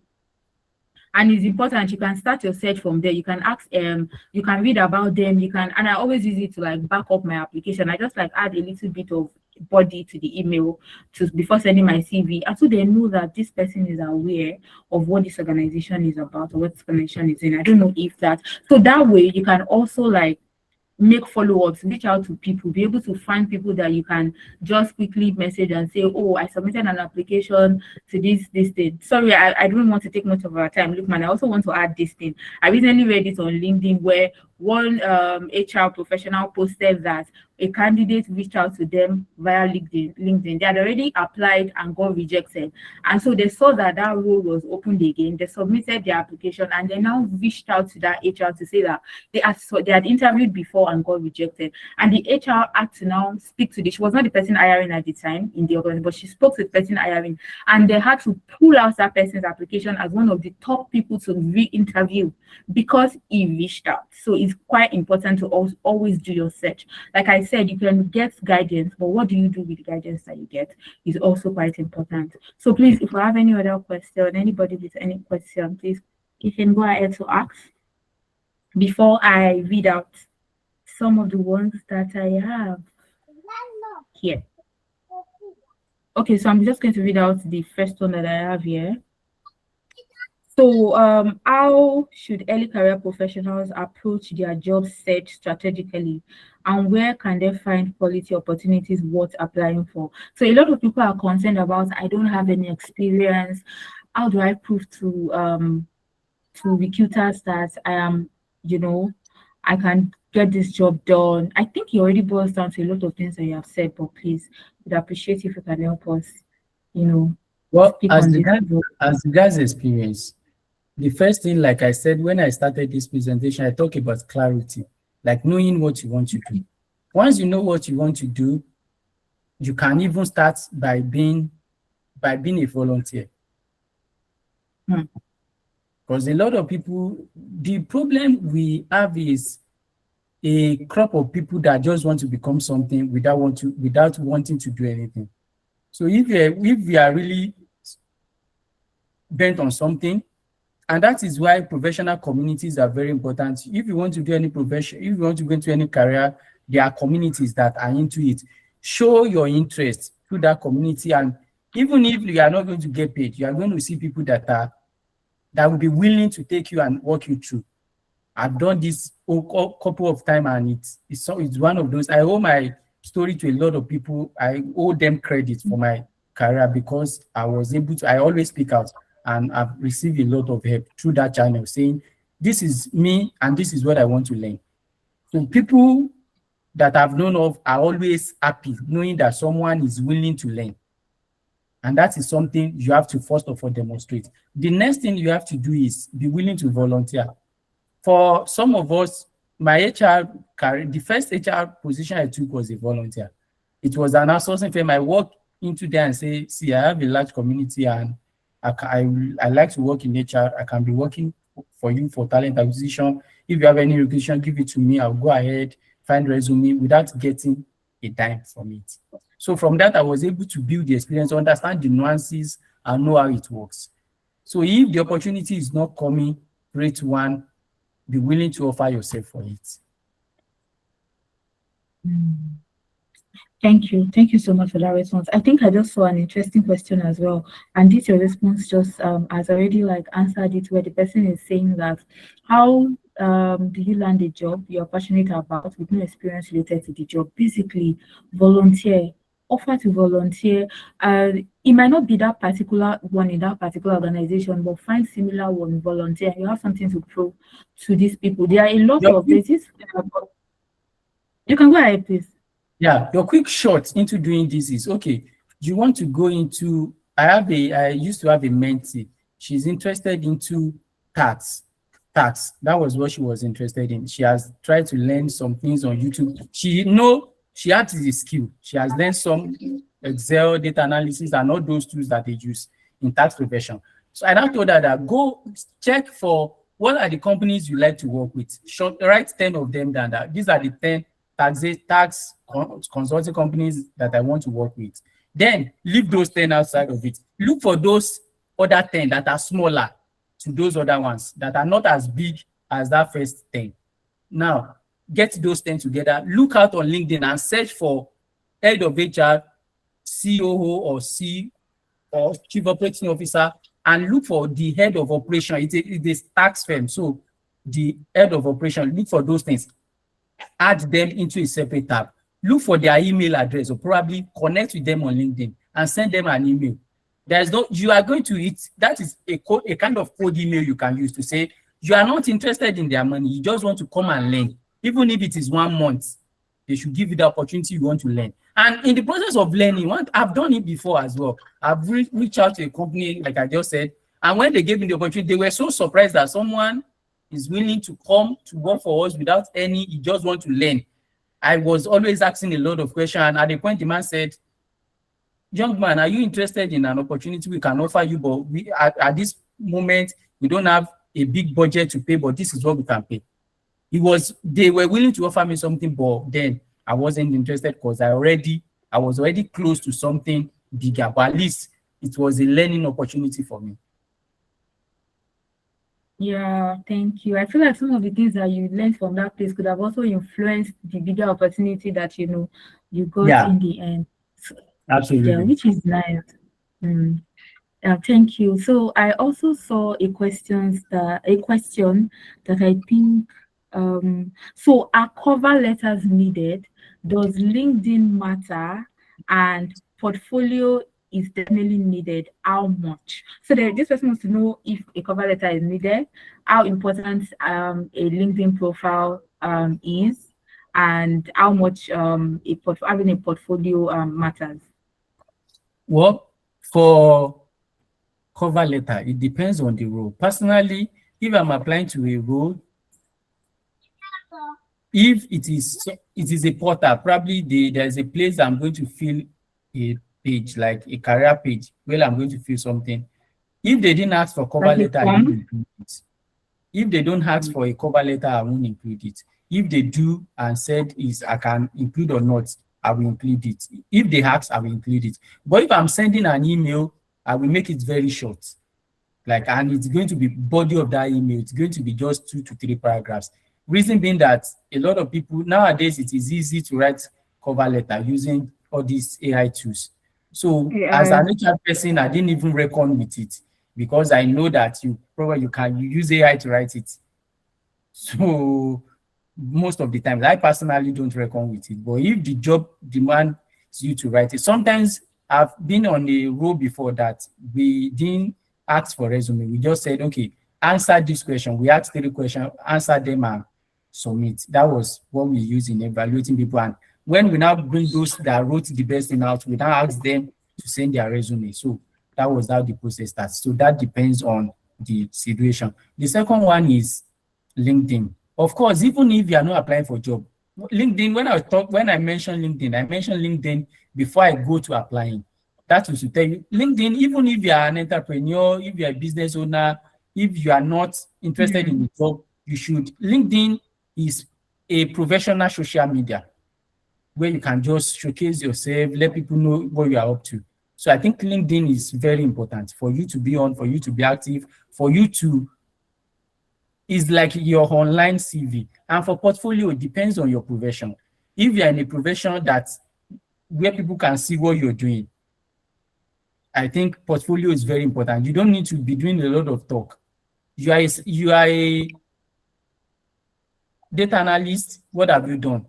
And it's important, you can start your search from there. You can ask you can read about them, you can, and I always use it to like back up my application. I just like add a little bit of body to the email to before sending my CV, and so they know that this person is aware of what this organization is about or what this organization is in. I don't know if that, so that way you can also like make follow-ups, reach out to people, be able to find people that you can just quickly message and say, oh, I submitted an application to this thing. Sorry, I don't want to take much of our time. Look, man, I also want to add this thing. I recently read it on LinkedIn where one HR professional posted that a candidate reached out to them via LinkedIn. They had already applied and got rejected. And so they saw that that role was opened again. They submitted their application and they now reached out to that HR to say that they had interviewed before and got rejected. And the HR had to now speak to she was not the person hiring at the time in the organization, but she spoke to the person hiring. And they had to pull out that person's application as one of the top people to re-interview because he reached out. So it's quite important to always do your search. Like I said, you can get guidance, but what do you do with the guidance that you get is also quite important. So please, if you have any other question, anybody with any question, please, you can go ahead to ask before I read out some of the ones that I have here. Okay, so I'm just going to read out the first one that I have here. So how should early career professionals approach their job search strategically, and where can they find quality opportunities worth applying for? So a lot of people are concerned about, I don't have any experience. How do I prove to recruiters that I am, I can get this job done? I think it already boils down to a lot of things that you have said, but please, we'd appreciate if you can help us, Well, as the guy's experience, the first thing, like I said, when I started this presentation, I talked about clarity, like knowing what you want to do. Once you know what you want to do, you can even start by being a volunteer. Because a lot of people, the problem we have is a crop of people that just want to become something without wanting to do anything. So if we are really bent on something, and that is why professional communities are very important. If you want to do any profession, if you want to go into any career, there are communities that are into it. Show your interest to that community, and even if you are not going to get paid, you are going to see people that will be willing to take you and walk you through. I've done this a couple of times, and it's one of those. I owe my story to a lot of people. I owe them credit for my career because I was able to. I always speak out. And I've received a lot of help through that channel saying, this is me and this is what I want to learn. So people that I've known of are always happy knowing that someone is willing to learn. And that is something you have to first of all demonstrate. The next thing you have to do is be willing to volunteer. For some of us, my HR career, the first HR position I took was a volunteer. It was an outsourcing firm. I walked into there and say, see, I have a large community and I like to work in HR. I can be working for you for talent acquisition. If you have any requisition, give it to me. I'll go ahead, find resume without getting a dime from it. So from that, I was able to build the experience, understand the nuances, and know how it works. So if the opportunity is not coming, rate one, be willing to offer yourself for it. Thank you. Thank you so much for that response. I think I just saw an interesting question as well. And this your response just has already like answered it, where the person is saying that how do you land a job you're passionate about with no experience related to the job? Basically, volunteer. Offer to volunteer. It might not be that particular one in that particular organization, but find similar one, volunteer. You have something to prove to these people. There are a lot of places. You can go ahead, please. Yeah, your quick shot into doing this is, okay, you want to go into, I used to have a mentee. she's interested into tax. That was what she was interested in. She has tried to learn some things on YouTube. She has the skill. She has learned some Excel, data analysis, and all those tools that they use in tax profession. So I now told her that go check for what are the companies you like to work with. Write 10 of them down. That these are the 10 tax consulting companies that I want to work with. Then leave those 10 outside of it. Look for those other 10 that are smaller to those other ones that are not as big as that first 10. Now, get those 10 together. Look out on LinkedIn and search for head of HR, COO or Chief Operating Officer, and look for the head of operation. It's a tax firm. So the head of operation, look for those things. Add them into a separate tab. Look for their email address or probably connect with them on LinkedIn and send them an email. You are going to it. That is a kind of code email you can use to say you are not interested in their money. You just want to come and learn. Even if it is 1 month, they should give you the opportunity you want to learn. And in the process of learning, I've done it before as well. I've reached out to a company, like I just said, and when they gave me the opportunity, they were so surprised that someone is willing to come to work for us without you just want to learn. I was always asking a lot of questions, and at the point the man said, young man, are you interested in an opportunity we can offer you, but at this moment, we don't have a big budget to pay, but this is what we can pay. They were willing to offer me something, but then I wasn't interested because I was already close to something bigger, but at least it was a learning opportunity for me. Yeah, thank you. I feel like some of the things that you learned from that place could have also influenced the bigger opportunity that you got in the end. So, absolutely. Yeah, which is nice. Thank you. So I also saw a question that I think so are cover letters needed? Does LinkedIn matter? And portfolio is definitely needed. How much? So this person wants to know if a cover letter is needed, how important a LinkedIn profile is, and how much having a portfolio matters. Well, for cover letter, it depends on the role. Personally, if I'm applying to a role, if it is a portal, probably there's a place I'm going to fill a page, like a career page, where I'm going to fill something. If they didn't ask for cover letter, I won't include it. If they don't ask for a cover letter, I won't include it. If they do and said I can include or not, I will include it. If they ask, I will include it. But if I'm sending an email, I will make it very short. And it's going to be body of that email. It's going to be just 2 to 3 paragraphs. Reason being that a lot of people nowadays, it is easy to write cover letter using all these AI tools. So as an HR person, I didn't even reckon with it because I know that you use AI to write it. So most of the time, I personally don't reckon with it. But if the job demands you to write it, sometimes I've been on a role before that we didn't ask for resume. We just said, okay, answer this question. We asked 3 questions, answer them and submit. That was what we use in evaluating people. And when we now bring those that wrote the best thing out, we now ask them to send their resume. So that was how the process starts. So that depends on the situation. The second one is LinkedIn. Of course, even if you are not applying for a job, LinkedIn, when I mention LinkedIn, I mention LinkedIn before I go to applying. That is to tell you, LinkedIn, even if you are an entrepreneur, if you are a business owner, if you are not interested in the job, you should. LinkedIn is a professional social media where you can just showcase yourself, let people know what you are up to. So I think LinkedIn is very important for you to be on, for you to be active, for you to, is like your online CV. And for portfolio, it depends on your profession. If you're in a profession where people can see what you're doing, I think portfolio is very important. You don't need to be doing a lot of talk. You are a data analyst. What have you done?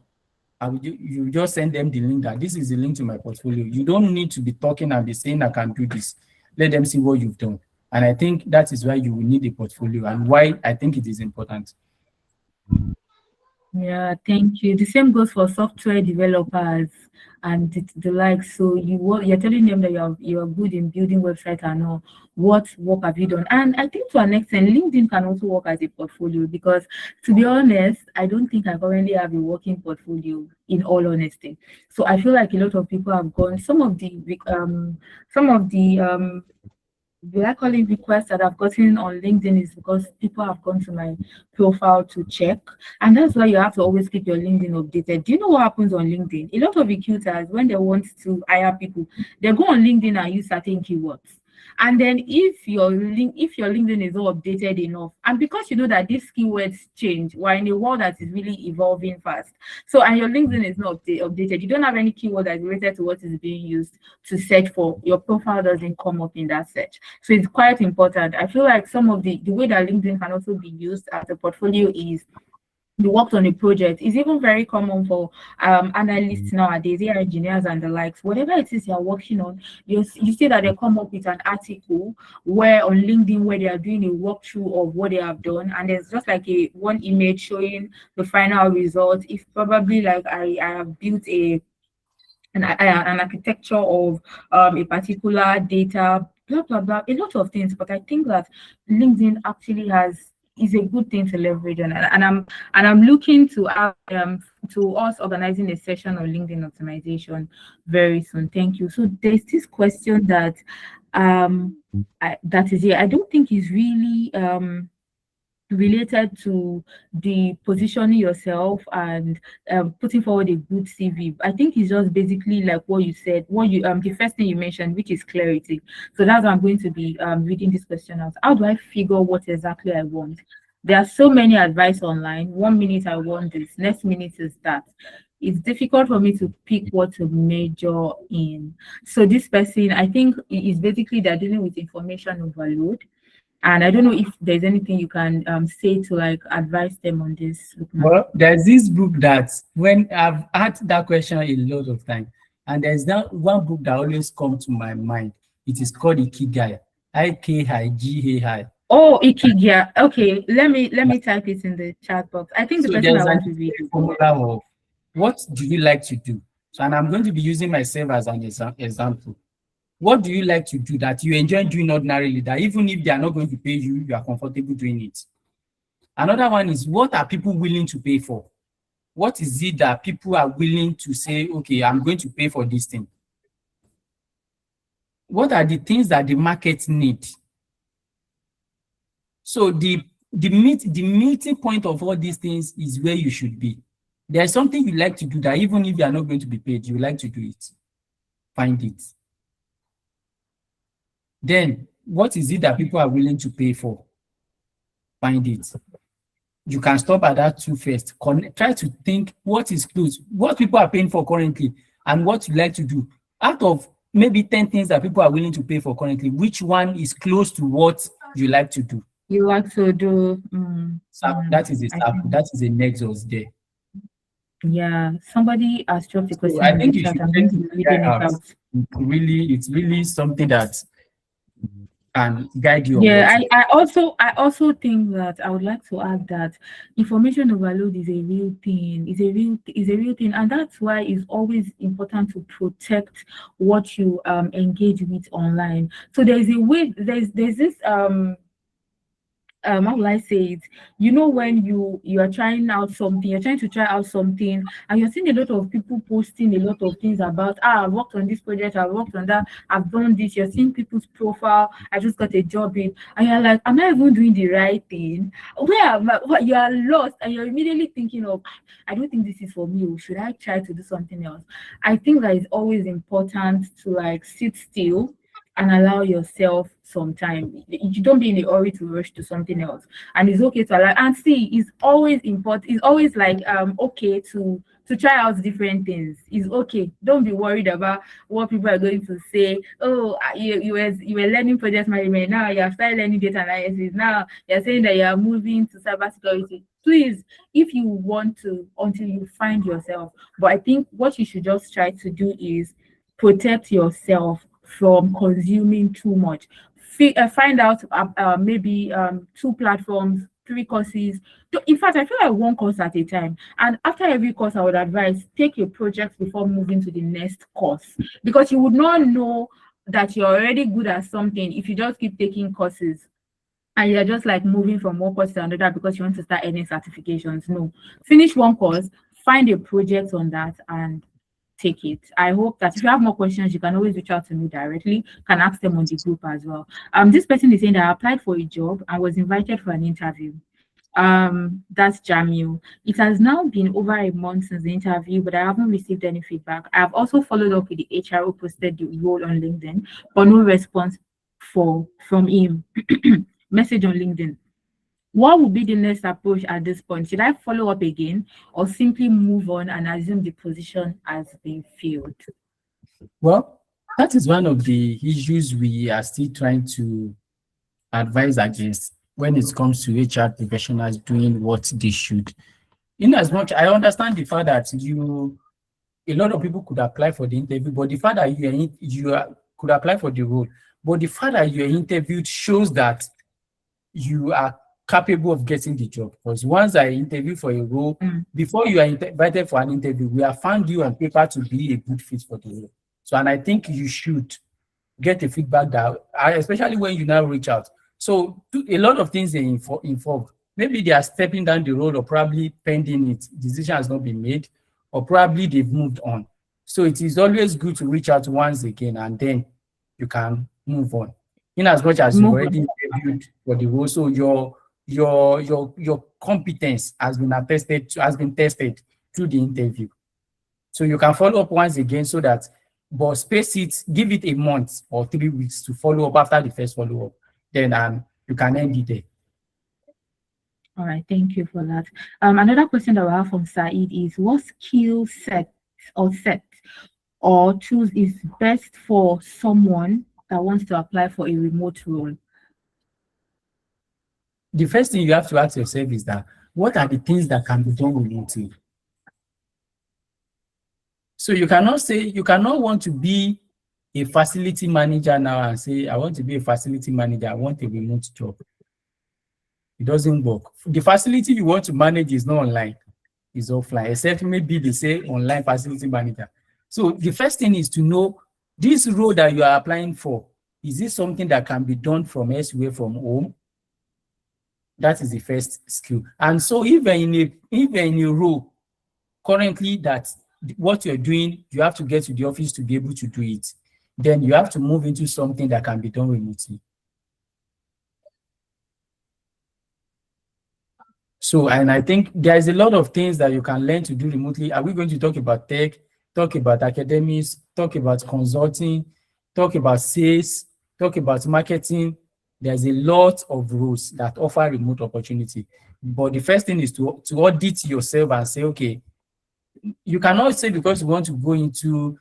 You just send them the link that this is the link to my portfolio. You don't need to be talking and be saying I can do this. Let them see what you've done. And I think that is why you will need a portfolio and why I think it is important. Yeah, thank you. The same goes for software developers and the like. So you're telling them that you're good in building websites and all. What work have you done? And I think to an extent, LinkedIn can also work as a portfolio because, to be honest, I don't think I currently have a working portfolio. In all honesty, so I feel like a lot of people have gone. Some of the the I call it requests that I've gotten on LinkedIn is because people have gone to my profile to check. And that's why you have to always keep your LinkedIn updated. Do you know what happens on LinkedIn? A lot of recruiters, when they want to hire people, they go on LinkedIn and use certain keywords. And then if your LinkedIn is not updated enough, and because you know that these keywords change, we're in a world that is really evolving fast. So and your LinkedIn is not updated, you don't have any keyword that's related to what is being used to search for, your profile doesn't come up in that search. So it's quite important. I feel like some of the way that LinkedIn can also be used as a portfolio is you worked on a project. It's even very common for analysts nowadays, AI engineers and the likes. Whatever it is you're working on, you see that they come up with an article where on LinkedIn where they are doing a walkthrough of what they have done, and there's just like a one image showing the final result. If probably like I have built an architecture of a particular data, blah blah blah, a lot of things. But I think that LinkedIn actually is a good thing to leverage on, and I'm looking to us organizing a session on LinkedIn optimization very soon. Thank you. So there's this question that that is here. I don't think is really related to the positioning yourself and putting forward a good CV. I think it's just basically like what you said, what you the first thing you mentioned, which is clarity. So that's why I'm going to be reading this question out. How do I figure what exactly I want? There are so many advice online. 1 minute I want this, next minute is that. It's difficult for me to pick what to major in. So this person, I think, is basically they're dealing with information overload, and I don't know if there's anything you can say to like advise them on this. Luqman. Well, there's this book that when I've had that question a lot of time, and there's that one book that always comes to my mind. It is called Ikigai, Ikigai. Oh, Ikigai. Okay, let me type it in the chat box. I think the So person there's I want an to read. formula of what do you like to do? So, and I'm going to be using myself as an example. What do you like to do that you enjoy doing ordinarily, that even if they are not going to pay you, you are comfortable doing it? Another one is, what are people willing to pay for? What is it that people are willing to say, okay, I'm going to pay for this thing? What are the things that the market need? So the meeting point of all these things is where you should be. There's something you like to do that even if you are not going to be paid, you like to do it. Find it. Then, what is it that people are willing to pay for? Find it. You can stop at that two first. Try to think what is close, what people are paying for currently, and what you like to do. Out of maybe 10 things that people are willing to pay for currently, which one is close to what you like to do? You like to do. That is a sample. That is a nexus there. Yeah, somebody has dropped a question I in think the you chat. should I'm check going to be it reading it out. out. It's really something that can guide you. Yeah, I also think that I would like to add that information overload is a real thing. Is a real thing, and that's why it's always important to protect what you engage with online. So there's a way. There's this how will I say it? You know, when you are trying out something, you're trying to try out something, and you're seeing a lot of people posting a lot of things about, I've worked on this project, I've worked on that, I've done this. You're seeing people's profile, I just got a job in, and you're like, am I even doing the right thing? Where am I? You are lost, and you're immediately thinking of, I don't think this is for me. Or should I try to do something else? I think that it's always important to like sit still and allow yourself some time. You don't be in a hurry to rush to something else. And it's okay to allow, and see, it's always important. It's always like okay to try out different things. It's okay. Don't be worried about what people are going to say. Oh, you were learning project management. Now you have started learning data analysis. Now you're saying that you are moving to cybersecurity. Please, if you want to, until you find yourself. But I think what you should just try to do is protect yourself from consuming too much. Find out maybe two platforms 3 courses. In fact, I feel like 1 course at a time. And after every course, I would advise take a project before moving to the next course, because you would not know that you're already good at something if you just keep taking courses and you're just like moving from one course to another because you want to start earning certifications. No, finish 1 course, find a project on that, and take it. I hope that if you have more questions, you can always reach out to me directly. Can ask them on the group as well. This person is saying that I applied for a job and was invited for an interview. That's Jamil. It has now been over a month since the interview, but I haven't received any feedback. I have also followed up with the HR who posted the role on LinkedIn, but no response from him. Message on LinkedIn. What would be the next approach at this point? Should I follow up again or simply move on and assume the position has been filled? Well, that is one of the issues we are still trying to advise against when it comes to HR professionals doing what they should. In as much, I understand the fact that a lot of people could apply for the interview, but the fact that you could apply for the role, but the fact that you're interviewed shows that you are capable of getting the job. Because once I interview for a role, before you are invited for an interview, we have found you on paper to be a good fit for the role. So, and I think you should get the feedback that, especially when you now reach out. So, a lot of things are involved. Maybe they are stepping down the road, or probably pending it. Decision has not been made, or probably they've moved on. So, it is always good to reach out once again, and then you can move on. In as much as you've already interviewed for the role, so your competence has been tested through the interview. So you can follow up once again, so that, but space it, give it a month or 3 weeks to follow up after the first follow up. Then you can end it there. All right, thank you for that. Another question that we have from Said is, what skill set or tools is best for someone that wants to apply for a remote role? The first thing you have to ask yourself is that, what are the things that can be done remotely? So you cannot want to be a facility manager now and say, I want to be a facility manager, I want a remote job. It doesn't work. The facility you want to manage is not online, it's offline, except maybe they say online facility manager. So the first thing is to know, this role that you are applying for, is this something that can be done from elsewhere, from home? That is the first skill. And so even in a role currently that what you're doing, you have to get to the office to be able to do it, then you have to move into something that can be done remotely. So, and I think there's a lot of things that you can learn to do remotely. Are we going to talk about tech, talk about academics, talk about consulting, talk about sales, talk about marketing? There's a lot of roles that offer remote opportunity. But the first thing is to audit yourself and say, okay, you cannot say because you want to go into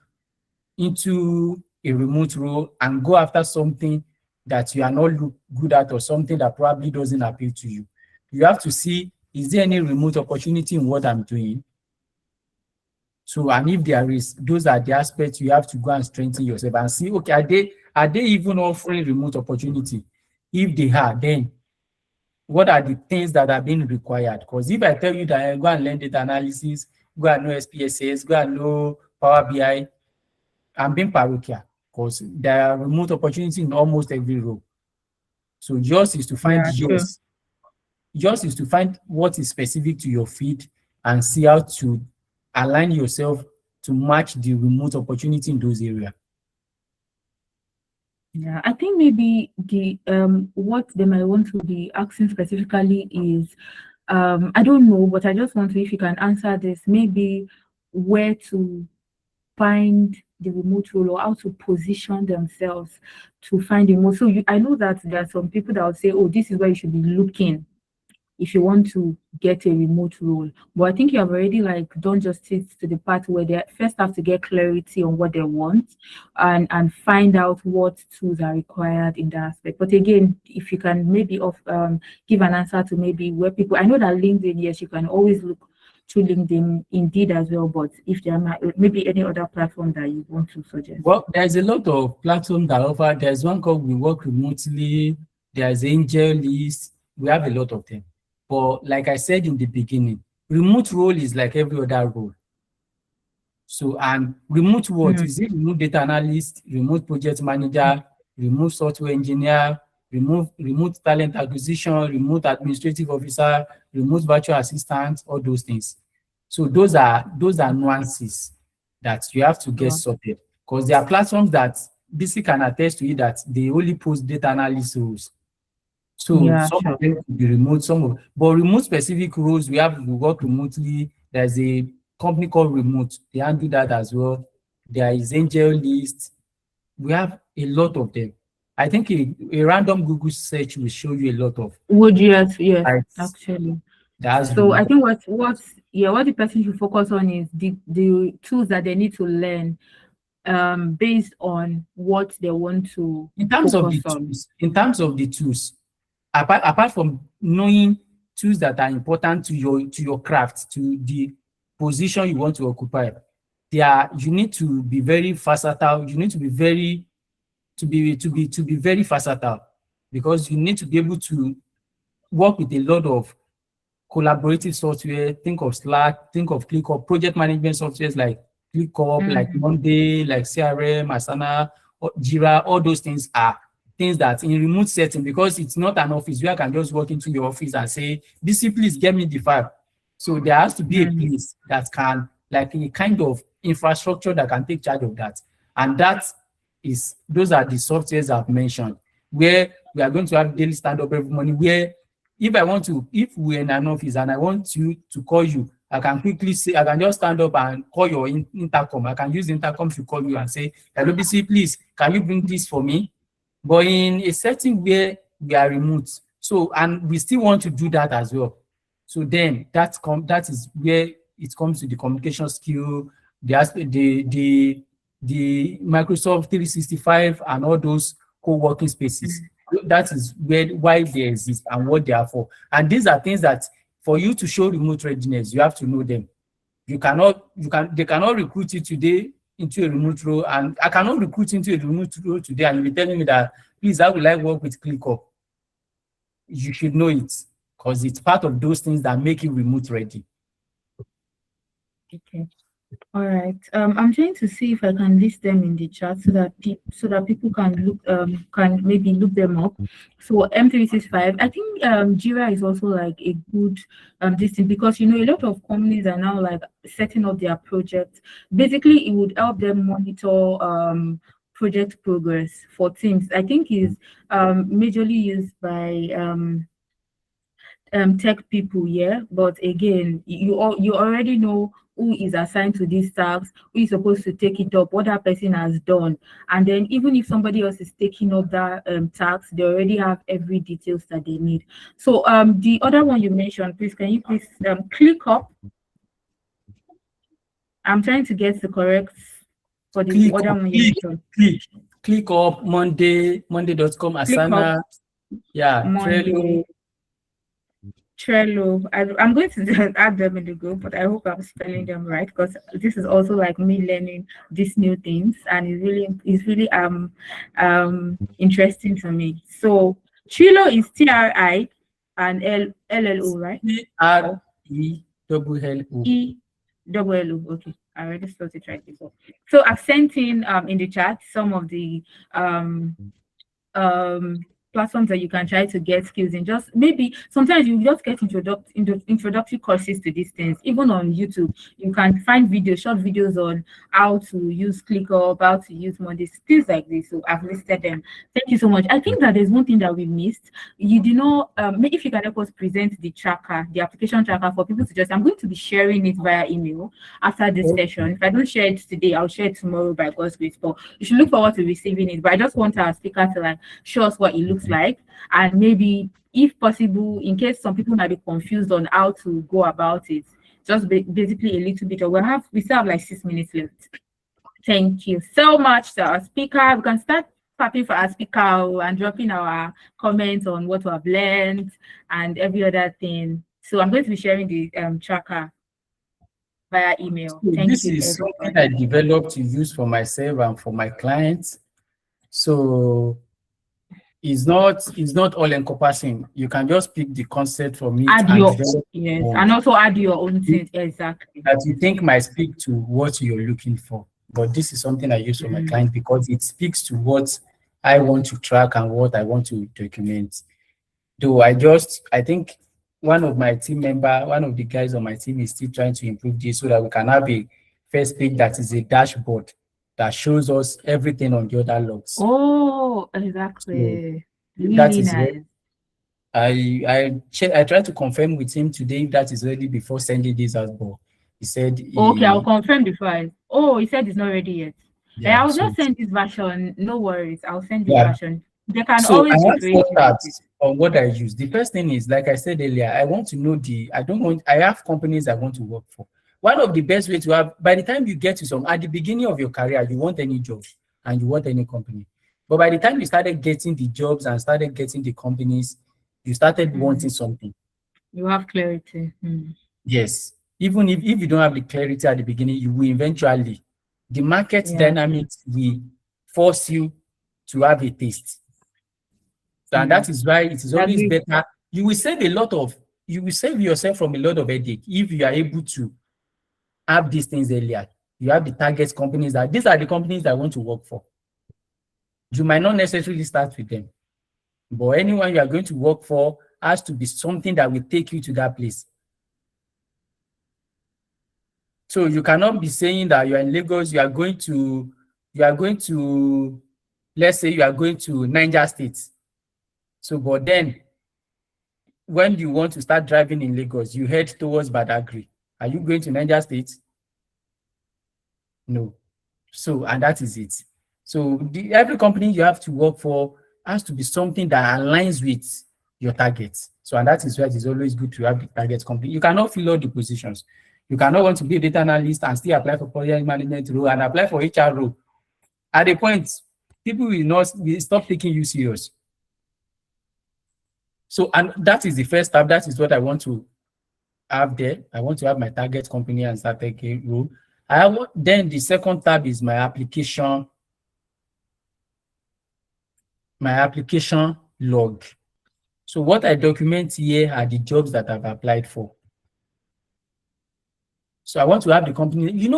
a remote role and go after something that you are not good at, or something that probably doesn't appeal to you. You have to see, is there any remote opportunity in what I'm doing? So, and if there is, those are the aspects you have to go and strengthen yourself and see, okay, are they even offering remote opportunity? If they are, then what are the things that are being required? Because if I tell you that I go and learn data analysis, go and know SPSS, go and know Power BI, I'm being parochial, because there are remote opportunities in almost every role. So yours is to find yours. Yours is to find what is specific to your field and see how to align yourself to match the remote opportunity in those areas. Yeah, I think maybe the what they might want to be asking specifically is, I don't know, but I just want to, if you can answer this, maybe where to find the remote role, or how to position themselves to find the remote. So I know that there are some people that would say, oh, this is where you should be looking if you want to get a remote role. But I think you have already done justice to the part where they first have to get clarity on what they want and find out what tools are required in that aspect. But again, if you can maybe give an answer to maybe where people, I know that LinkedIn, yes, you can always look through LinkedIn, Indeed as well, but if there are maybe any other platform that you want to suggest. Well, there's a lot of platforms that offer. There's one called We Work Remotely, there's Angel List, we have a lot of them. But like I said in the beginning, remote role is like every other role. So, and remote what? Is it remote data analyst, remote project manager, remote software engineer, remote talent acquisition, remote administrative officer, remote virtual assistant, all those things. So those are nuances that you have to get sorted, because there are platforms that BC can attest to it that they only post data analyst roles. So some of them could be remote, but remote specific roles, we work remotely. There's a company called Remote. They handle that as well. There is Angel List. We have a lot of them. I think a random Google search will show you a lot of. Would you? Yes, actually. So I think what the person should focus on is the tools that they need to learn, based on what they want to. In terms of the tools, apart from knowing tools that are important to your craft, to the position you want to occupy, you need to be very versatile. You need to be very versatile, because you need to be able to work with a lot of collaborative software. Think of Slack, think of ClickUp, project management softwares like ClickUp, like Monday, like CRM, Asana, Jira. All those things are things that in remote setting, because it's not an office where I can just walk into your office and say, "BC, please get me the file." So there has to be a place that can, like a kind of infrastructure that can take charge of that. And those are the softwares I've mentioned, where we are going to have daily stand-up every morning, where if we're in an office and I want you to call you, I can quickly say, I can just stand up and call your intercom. I can use intercom to call you and say, "Hello, BC, please, can you bring this for me?" But in a setting where we are remote, so, and we still want to do that as well. So then that is where it comes to the communication skill, the Microsoft 365 and all those co-working spaces. That is why they exist and what they are for. And these are things that for you to show remote readiness, you have to know them. They cannot recruit you today into a remote role, and I cannot recruit into a remote role today and you'll be telling me that, "Please, how will I work with ClickUp?" You should know it, because it's part of those things that make you remote ready. Okay. All right. I'm trying to see if I can list them in the chat so that people can maybe look them up. So M365, I think Jira is also like a good this thing, because a lot of companies are now like setting up their projects. Basically, it would help them monitor project progress for teams. I think is majorly used by tech people, but again, you already know who is assigned to these tasks, who is supposed to take it up, what that person has done, and then even if somebody else is taking up that task, they already have every details that they need. So the other one you mentioned, please, can you please click up? I'm trying to get the correct for the other one you mentioned. ClickUp, Monday.com, Asana, Trello. I'm going to add them in the group, but I hope I'm spelling them right, because this is also like me learning these new things, and it's really interesting to me. So Trello is TRI and LLO, right? TRELLO. Okay, I already spelled it right before. So I've sent in the chat some of the platforms that you can try to get skills in. Just maybe sometimes you just get introductory courses to these things. Even on YouTube, you can find short videos on how to use ClickUp, how to use Monday, things like this. So I've listed them. Thank you so much. I think that there's one thing that we missed. You did not, if you can help us present the tracker, the application tracker for people to just, I'm going to be sharing it via email after this session. If I don't share it today, I'll share it tomorrow by God's grace. But you should look forward to receiving it. But I just want our speaker to like show us what it looks like, and maybe if possible, in case some people might be confused on how to go about it, just basically a little bit. We still have like 6 minutes left. Thank you so much to our speaker. We can start clapping for our speaker and dropping our comments on what we have learned and every other thing. So I'm going to be sharing the tracker via email. This is something I developed to use for myself and for my clients. So it's not all encompassing. You can just pick the concept from it Add and your develop yes, one and also add your own things exactly. that you think might speak to what you're looking for. But this is something I use for my client because it speaks to what I want to track and what I want to document. Though I think one of the guys on my team is still trying to improve this so that we can have a first page that is a dashboard that shows us everything on the other logs. Oh, exactly. So that Really is nice. I tried to confirm with him today if that is ready before sending this out, but he said Okay, I'll confirm before. Oh, he said it's not ready yet. yeah, I'll so just send this version. No worries. I'll send this yeah. version. They can So I always have create four tabs on what I use. The first thing is, like I said earlier, I want to know I have companies I want to work for. One of the best ways to have, by the time you get to at the beginning of your career, you want any job and you want any company. But by the time you started getting the jobs and started getting the companies, you started wanting something. You have clarity. Yes. Even if you don't have the clarity at the beginning, you will eventually. The market dynamics will force you to have a taste. And that is why it is always better. You will save yourself from a lot of headache if you are able to have these things earlier. You have the target companies these are the companies I want to work for. You might not necessarily start with them, but anyone you are going to work for has to be something that will take you to that place. So you cannot be saying that you are in Lagos, you are going to, let's say you are going to Niger State. So, but then when you want to start driving in Lagos, you head towards Badagry. Are you going to Niger State? No. So, and that is it. So every company you have to work for has to be something that aligns with your targets. So, and that is why it is always good to have the target company. You cannot fill all the positions. You cannot want to be a data analyst and still apply for project management role and apply for HR role. At a point, people will stop taking you serious. So, and that is the first tab. That is what I want to have there. I want to have my target company and start taking role. Then the second tab is my application log. So what I document here are the jobs that I've applied for. So I want to have the company.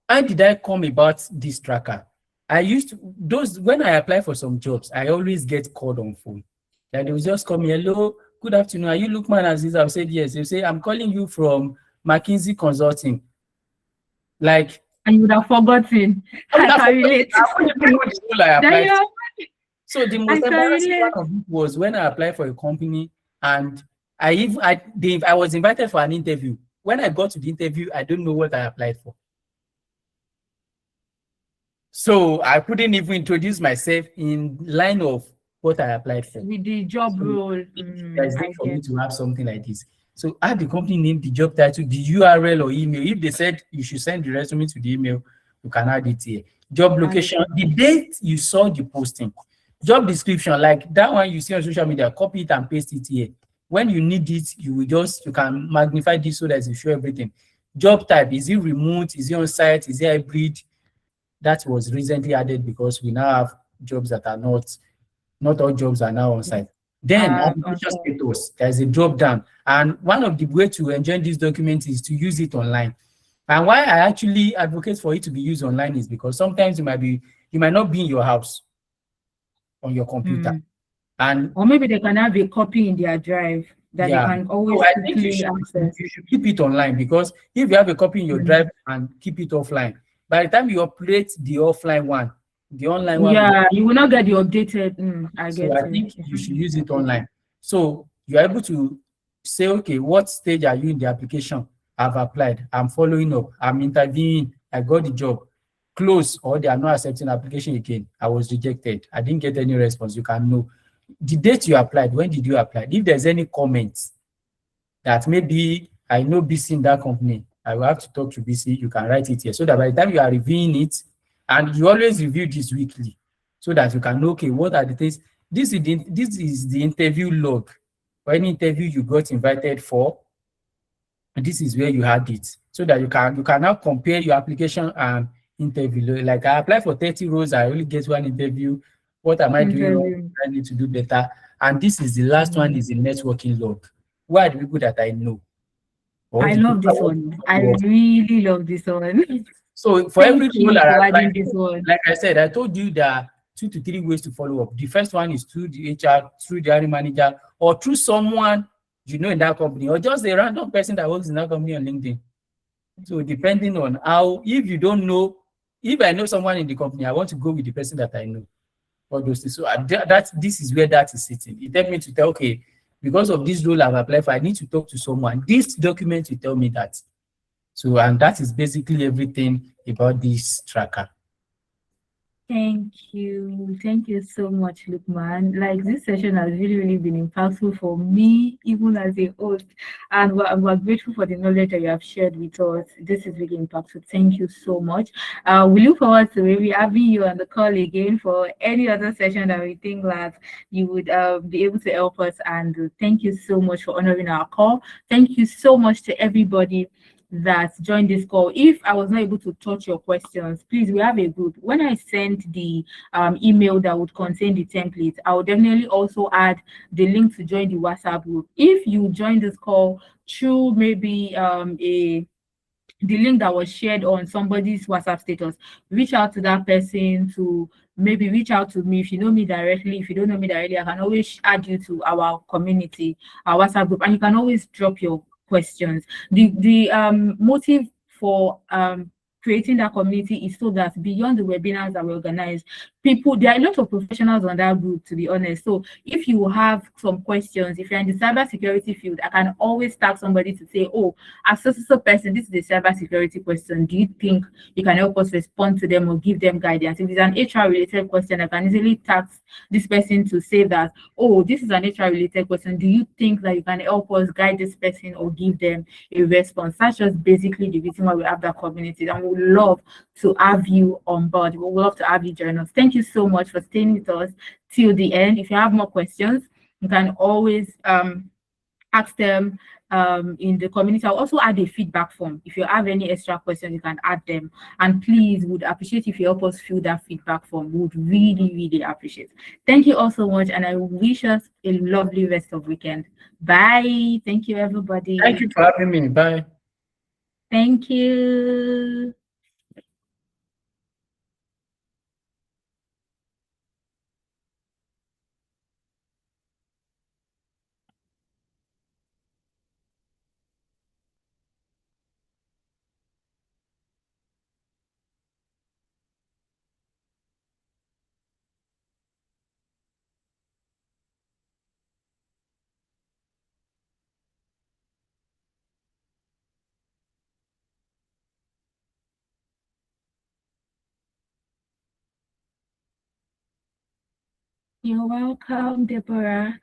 How did I come about this tracker? When I apply for some jobs, I always get called on phone. And they will just call me, hello, good afternoon. Are you Luqman AbdulAzeez? I'll say yes. They'll say, I'm calling you from McKinsey Consulting. And you would have forgotten. I can relate. I wouldn't even know the role I applied for. So the most embarrassing part of it was when I applied for a company and I was invited for an interview. When I got to the interview, I don't know what I applied for. So I couldn't even introduce myself in line of what I applied for. With the job role. It's good for me to have something like this. So add the company name, the job title, the URL or email. If they said you should send the resume to the email, you can add it here. Job location, the date you saw the posting. Job description, like that one you see on social media, copy it and paste it here. When you need it, you can magnify this so that you show everything. Job type, is it remote? Is it on site? Is it hybrid? That was recently added because we now have jobs that are not all jobs are now on site. Then application status, there's a drop down. And one of the ways to enjoy this document is to use it online. And why I actually advocate for it to be used online is because sometimes you might not be in your house on your computer. Or maybe they can have a copy in their drive that they can always quickly access. You should keep it online because if you have a copy in your drive and keep it offline, by the time you update the offline one, the online one, you will not get the updated. I think you should use it online. So you're able to say, okay, what stage are you in the application? I've applied, I'm following up, I'm interviewing, I got the job. Close, or they are not accepting application again. I was rejected. I didn't get any response. You can know the date you applied. When did you apply? If there's any comments that maybe I know BC in that company, I will have to talk to BC. You can write it here so that by the time you are reviewing it, and you always review this weekly, so that you can know, okay, what are the things? This is the interview log. For any interview you got invited for, and this is where you had it, so that you can now compare your application and interview. Like I applied for 30 roles, I only get one interview. What am I doing wrong? Interview. I need to do better. And this is the last one, is the networking log. Who are the people that I know? Or I the people love I this want one. to I work. really love this one. So for Thank every role you I for apply adding this for, one. like I said, I told you there are 2 to 3 ways to follow up. The first one is through the HR, through the hiring manager, or through someone you know in that company, or just a random person that works in that company on LinkedIn. So depending on how, if you don't know, if I know someone in the company, I want to go with the person that I know. All those things. So this is where that is sitting. It helped me to tell, okay, because of this role I've applied for, I need to talk to someone. This document will tell me that. So, and that is basically everything about this tracker. Thank you. Thank you so much, Luqman. Like, this session has really been impactful for me, even as a host. And we're grateful for the knowledge that you have shared with us. This is really impactful. Thank you so much. We look forward to maybe having you on the call again for any other session that we think that you would be able to help us. And thank you so much for honoring our call. Thank you so much to everybody that joined this call. If I was not able to touch your questions, please, we have a group. When I send the email that would contain the template, I will definitely also add the link to join the WhatsApp group. If you join this call through maybe the link that was shared on somebody's WhatsApp status, reach out to that person, to maybe reach out to me. If you know me directly, if you don't know me directly, I can always add you to our community, our WhatsApp group, and you can always drop your questions. The motive for creating that community is so that beyond the webinars that we organize, there are a lot of professionals on that group, to be honest. So if you have some questions, if you're in the cybersecurity field, I can always tag somebody to say, oh, as a person, this is a cybersecurity question. Do you think you can help us respond to them or give them guidance? If it's an HR related question, I can easily tag this person to say that, oh, this is an HR related question. Do you think that you can help us guide this person or give them a response? That's just basically the reason why we have that community, and we would love to have you on board. We would love to have you join us. Thank you so much for staying with us till the end. If you have more questions, you can always ask them in the community. I'll also add a feedback form. If you have any extra questions, you can add them. And please, would appreciate if you help us fill that feedback form. Would really appreciate. Thank you all so much, and I wish us a lovely rest of weekend. Bye. Thank you, everybody. Thank you for having me. Bye. Thank you. You're welcome, Deborah.